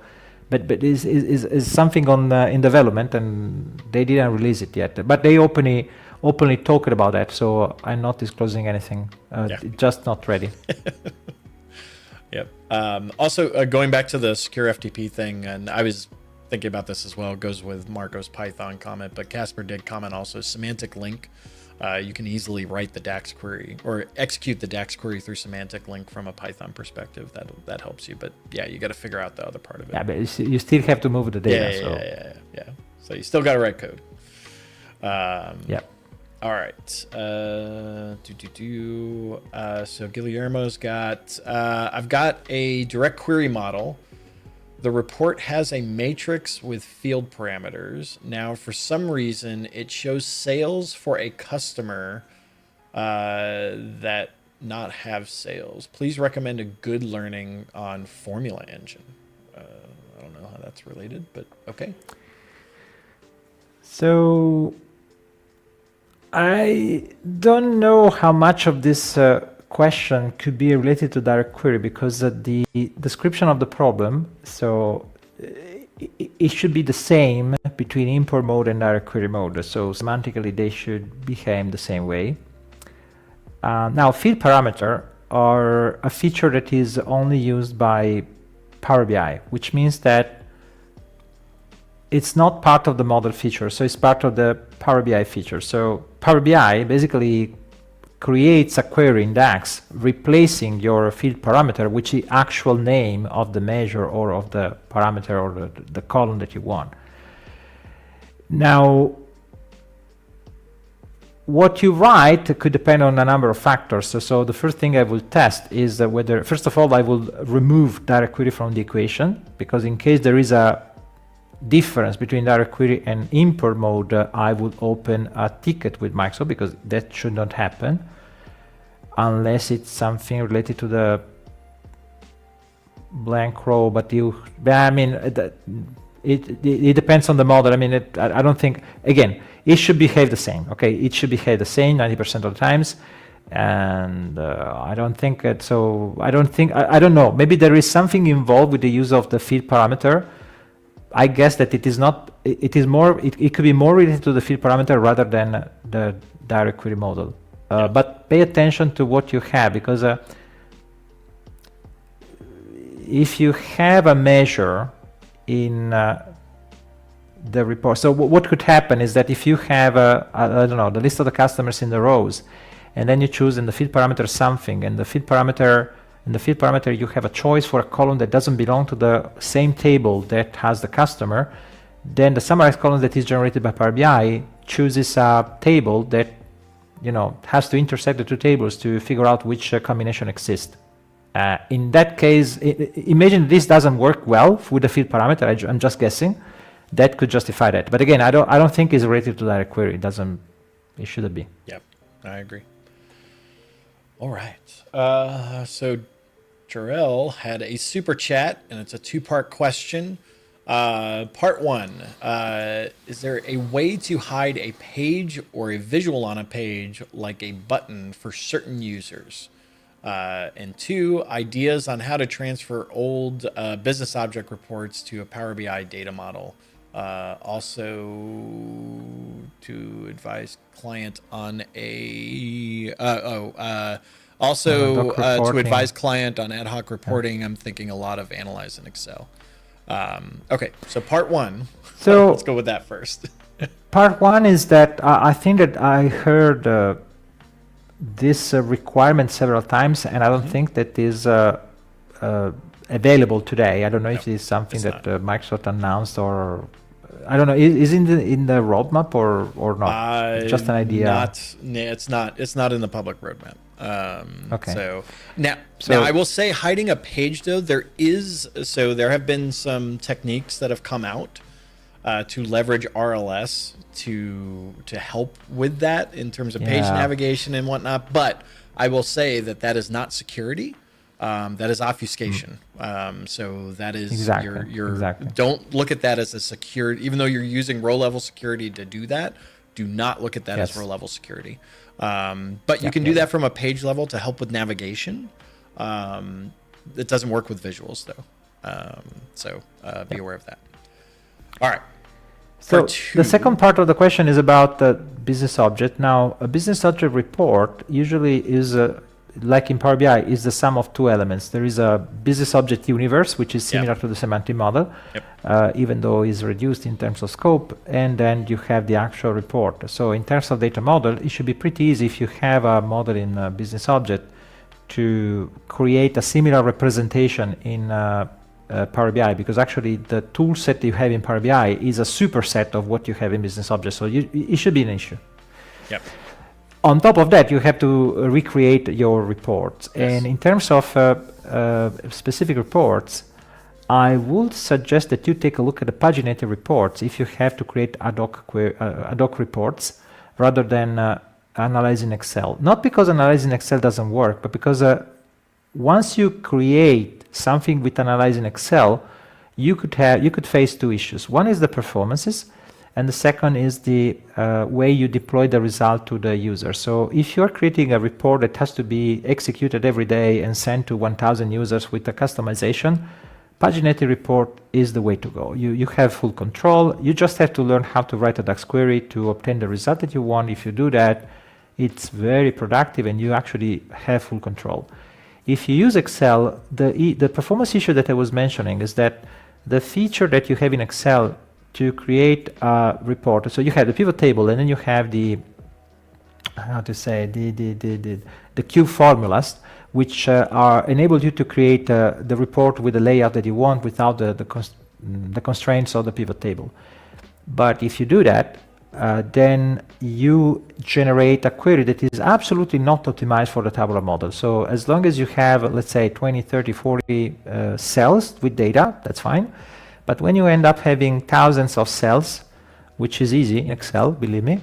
but is something on in development, and they didn't release it yet. But they openly talked about that. So I'm not disclosing anything. Just not ready. Yep. Also, going back to the secure FTP thing, and I was thinking about this as well, it goes with Marco's Python comment, but Casper did comment also, semantic link. You can easily write the DAX query or execute the DAX query through semantic link from a Python perspective. That helps you. But yeah, you got to figure out the other part of it. Yeah, but you still have to move the data. Yeah. So you still got to write code. Yeah. All right. So Guillermo's got, I've got a direct query model. The report has a matrix with field parameters. Now, for some reason, it shows sales for a customer that not have sales. Please recommend a good learning on Formula Engine. I don't know how that's related, but okay. So I don't know how much of this question could be related to direct query, because the description of the problem, so it should be the same between import mode and direct query mode. So semantically, they should behave the same way. Now, field parameter are a feature that is only used by Power BI, which means that it's not part of the model feature, so it's part of the Power BI feature. So Power BI basically creates a query in DAX replacing your field parameter, which is the actual name of the measure or of the parameter or the column that you want. Now, what you write could depend on a number of factors. So the first thing I will test is whether, first of all, I will remove direct query from the equation, because in case there is a difference between direct query and import mode, I would open a ticket with Microsoft, because that should not happen unless it's something related to the blank row. But I mean, it depends on the model. I mean, I don't think, again, it should behave the same. Okay, it should behave the same 90% of the times, and I don't think it. So I don't know. Maybe there is something involved with the use of the field parameter. I guess that it is not. It is more. It could be more related to the field parameter rather than the direct query model. But pay attention to what you have, because if you have a measure in the report, so what could happen is that if you have I don't know, the list of the customers in the rows, and then you choose in the field parameter something, and the field parameter. In the field parameter, you have a choice for a column that doesn't belong to the same table that has the customer. Then the summarized column that is generated by Power BI chooses a table that, has to intersect the two tables to figure out which combination exists. In that case, imagine this doesn't work well with the field parameter. I'm just guessing. That could justify that. But again, I don't think it's related to direct query. It shouldn't be. Yep, I agree. All right. So Jarell had a super chat, and it's a two-part question. Part one, is there a way to hide a page or a visual on a page, like a button, for certain users? And two, ideas on how to transfer old business object reports to a Power BI data model. Also to advise client on to advise client on ad hoc reporting. I'm thinking a lot of analyze in Excel. Okay, so part one. So let's go with that first. Part one is that I think that I heard this requirement several times, and I don't think that is available today. I don't know if it is something that Microsoft announced, or I don't know. Is it in the roadmap or not? Just an idea. It's not in the public roadmap. Okay. So now I will say, hiding a page though, there have been some techniques that have come out to leverage RLS to help with that in terms of page navigation and whatnot. But I will say that is not security. That is obfuscation. So that is exactly. Don't look at that as a security, even though you're using row level security to do that. Do not look at that as row level security. But you can do that from a page level to help with navigation. It doesn't work with visuals though. So be aware of that. All right. So the second part of the question is about the business object. Now, a business object report usually is, like in Power BI, is the sum of two elements. There is a business object universe, which is similar to the semantic model, even though it's reduced in terms of scope, and then you have the actual report. So in terms of data model, it should be pretty easy if you have a model in a business object to create a similar representation in Power BI, because actually the tool set you have in Power BI is a superset of what you have in business object. So it should be an issue. Yep. On top of that, you have to recreate your reports. Yes. And in terms of specific reports, I would suggest that you take a look at the paginated reports if you have to create ad hoc reports rather than analyzing Excel. Not because analyzing Excel doesn't work, but because once you create something with analyzing Excel, you could face two issues. One is the performances, and the second is the way you deploy the result to the user. So if you're creating a report that has to be executed every day and sent to 1,000 users with a customization, paginated report is the way to go. You have full control. You just have to learn how to write a DAX query to obtain the result that you want. If you do that, it's very productive and you actually have full control. If you use Excel, the performance issue that I was mentioning is that the feature that you have in Excel to create a report, so you have the pivot table and then you have the Q formulas, which enable you to create the report with the layout that you want without the constraints of the pivot table. But if you do that, then you generate a query that is absolutely not optimized for the tabular model. So as long as you have, let's say, 20, 30, 40 cells with data, that's fine. But when you end up having thousands of cells, which is easy in Excel, believe me,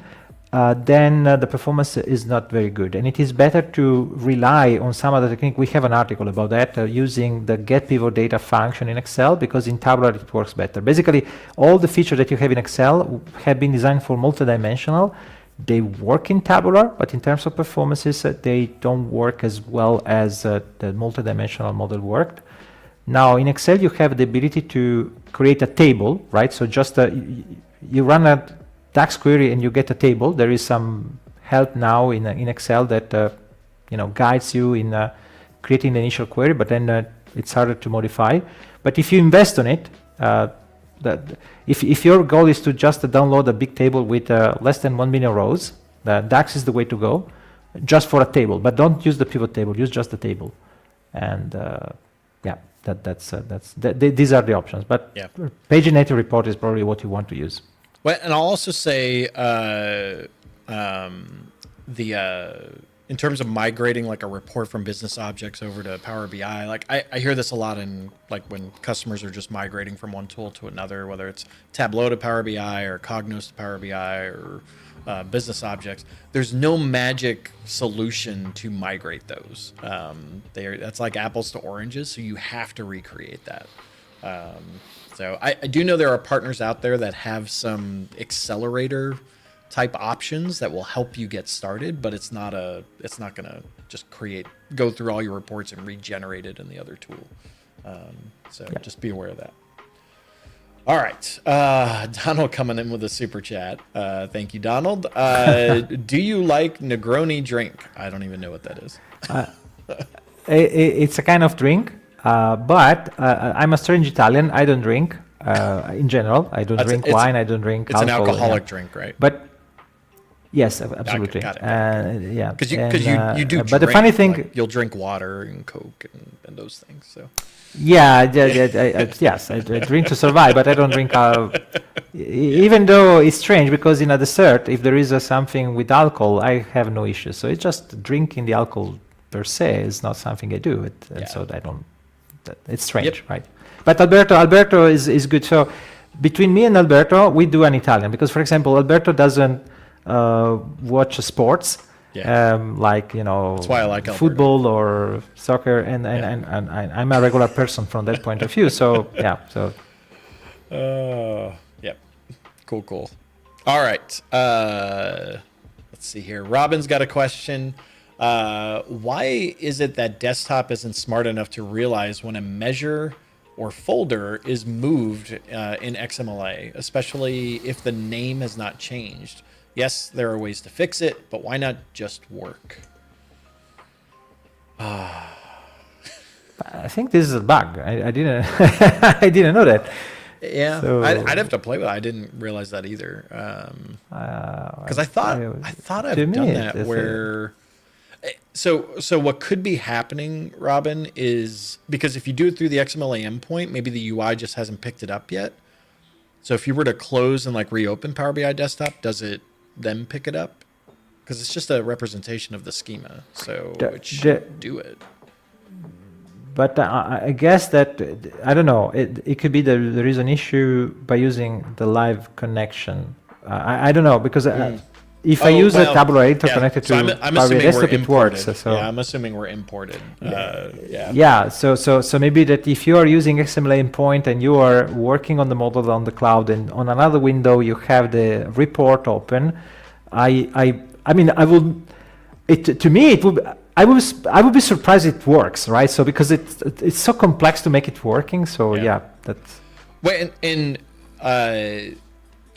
then the performance is not very good. And it is better to rely on some other technique. We have an article about that using the get pivot data function in Excel, because in tabular it works better. Basically, all the features that you have in Excel have been designed for multidimensional. They work in tabular, but in terms of performances, they don't work as well as the multidimensional model worked. Now, in Excel, you have the ability to create a table, right? So just you run a DAX query and you get a table. There is some help now in Excel that guides you in creating the initial query, but then it's harder to modify. But if you invest on it, if your goal is to just download a big table with less than 1 million rows, DAX is the way to go, just for a table. But don't use the pivot table. Use just the table, and these are the options. But paginated report is probably what you want to use. Well, and I'll also say in terms of migrating like a report from business objects over to Power BI, like I hear this a lot in like when customers are just migrating from one tool to another, whether it's Tableau to Power BI or Cognos to Power BI or business objects. There's no magic solution to migrate those. That's like apples to oranges, so you have to recreate that. So I do know there are partners out there that have some accelerator type options that will help you get started, but it's not gonna just go through all your reports and regenerate it in the other tool. Just be aware of that. All right, Donald coming in with a super chat. Thank you, Donald. Do you like Negroni drink? I don't even know what that is. It's a kind of drink, but I'm a strange Italian. I don't drink in general. I don't drink wine. I don't drink alcohol. It's an alcoholic yeah. drink, right? But yes, absolutely. Got it. Yeah. Because you do. But the funny thing, like, you'll drink water and Coke and those things. So. Yes, I drink to survive, but I don't drink. Even though it's strange, because in a dessert, if there is something with alcohol, I have no issues. So it's just drinking the alcohol per se is not something I do, so I don't. It's strange, right? But Alberto is good. So between me and Alberto, we do an Italian because, for example, Alberto doesn't watch sports. Like that's why I like football or soccer, and I'm a regular person from that point of view. So cool. All right, let's see here. Robin's got a question. Why is it that desktop isn't smart enough to realize when a measure or folder is moved in XMLA, especially if the name has not changed? Yes, there are ways to fix it, but why not just work? I think this is a bug. I didn't I didn't know that. Yeah, so, I'd have to play with it. I didn't realize that either. Because I thought I've done that where. So what could be happening, Robin, is because if you do it through the XMLA endpoint, maybe the UI just hasn't picked it up yet. So if you were to close and like reopen Power BI Desktop, does it then pick it up? Because it's just a representation of the schema, so it should do it. But I guess that, I don't know, it could be there is an issue by using the live connection. I don't know, because if I use a tabular editor connected to Power BI Desktop, it works. So. Yeah, I'm assuming we're imported. So maybe that if you are using XML endpoint and you are working on the model on the cloud and on another window you have the report open, I would be surprised it works, right? So because it's so complex to make it working. So that's. Wait,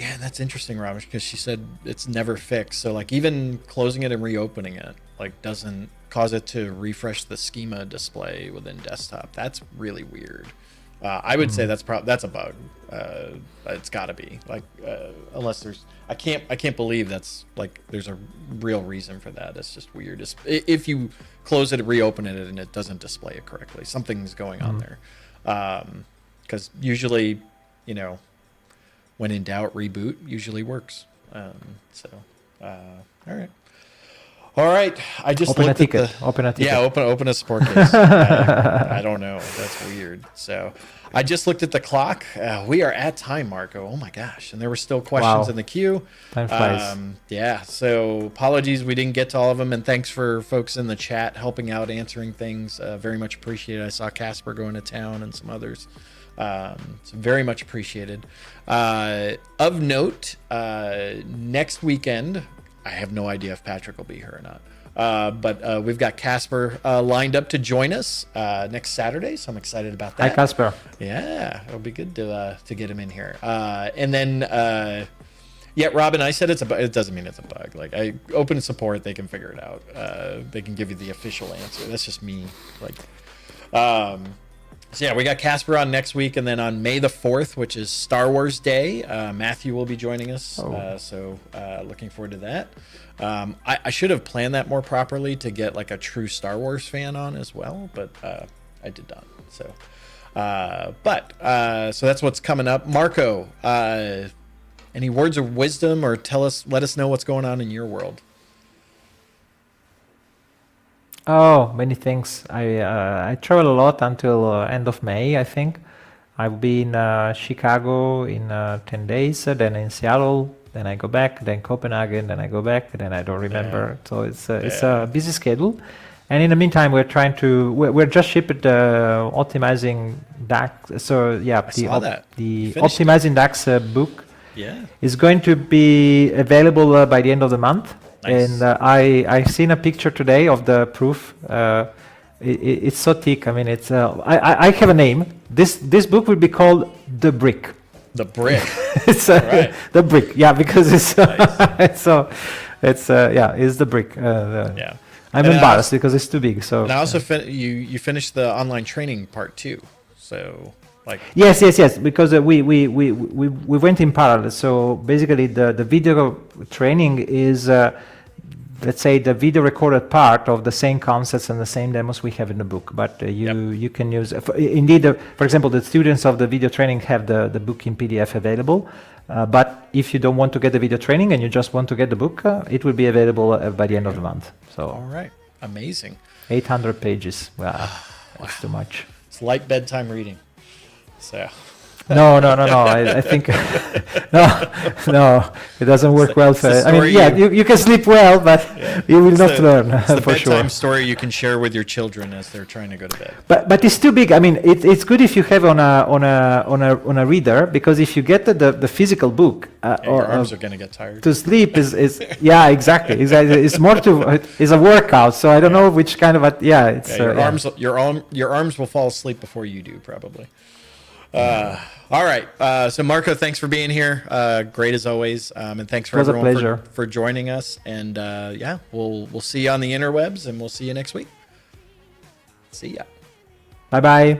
yeah, that's interesting, Ramesh, because she said it's never fixed. So like even closing it and reopening it like doesn't cause it to refresh the schema display within desktop. That's really weird. I would say that's a bug. It's got to be like unless there's I can't believe that's like there's a real reason for that. It's just weird. If you close it and reopen it and it doesn't display it correctly, something's going on there. Because usually, when in doubt, reboot usually works. All right. I just open looked a ticket. Open a ticket. Yeah, open a support case. I don't know. That's weird. So I just looked at the clock. We are at time, Marco. Oh my gosh! And there were still questions in the queue. Time flies. So apologies we didn't get to all of them, and thanks for folks in the chat helping out, answering things. Very much appreciated. I saw Casper going to town and some others. So very much appreciated. Of note, next weekend, I have no idea if Patrick will be here or not. But we've got Casper lined up to join us next Saturday, so I'm excited about that. Hi, Casper. Yeah, it'll be good to get him in here. And then, Robin, I said it doesn't mean it's a bug. Like I open support, they can figure it out. They can give you the official answer. That's just me. So yeah, we got Casper on next week, and then on May the 4th, which is Star Wars Day, Matthew will be joining us. So looking forward to that. I should have planned that more properly to get like a true Star Wars fan on as well, but I did not. So, so that's what's coming up. Marco, any words of wisdom, or let us know what's going on in your world? Oh, many things. I travel a lot until end of May, I think. I'll be in Chicago in 10 days, then in Seattle, then I go back, then Copenhagen, then I go back, then I don't remember. So it's a busy schedule. And in the meantime, we're just shipped optimizing DAX. So yeah, I saw that. the You finished optimizing DAX book Yeah. is going to be available by the end of the month. Nice. And I've seen a picture today of the proof. It's so thick. I mean, it's I have a name. This book will be called The Brick. The brick. It's Right. The Brick. Yeah, because it's Nice. it's the brick. Yeah. I'm And I embarrassed because it's too big. So And I also you finished the online training part too. So like yes, because we went in parallel. So basically, the video training is, let's say, the video recorded part of the same concepts and the same demos we have in the book. But you can use, indeed, for example, the students of the video training have the book in PDF available. But if you don't want to get the video training and you just want to get the book, it will be available by the end of the month. So all right. Amazing. 800 pages. Wow, that's too much. It's light bedtime reading. So No. I think no, it doesn't work well. it's the I mean, story yeah, you can sleep well, but you will not learn it's the for sure. bedtime story you can share with your children as they're trying to go to bed. But it's too big. I mean, it's good if you have on a reader, because if you get the physical book Your arms are going to get tired. to sleep is yeah, exactly. It's more it's a workout. So I don't know which kind of it's Your arms will fall asleep before you do, probably. All right. So Marco, thanks for being here. Great as always. And thanks for It was a everyone pleasure. for joining us. And yeah, we'll see you on the interwebs, and we'll see you next week. See ya. Bye bye.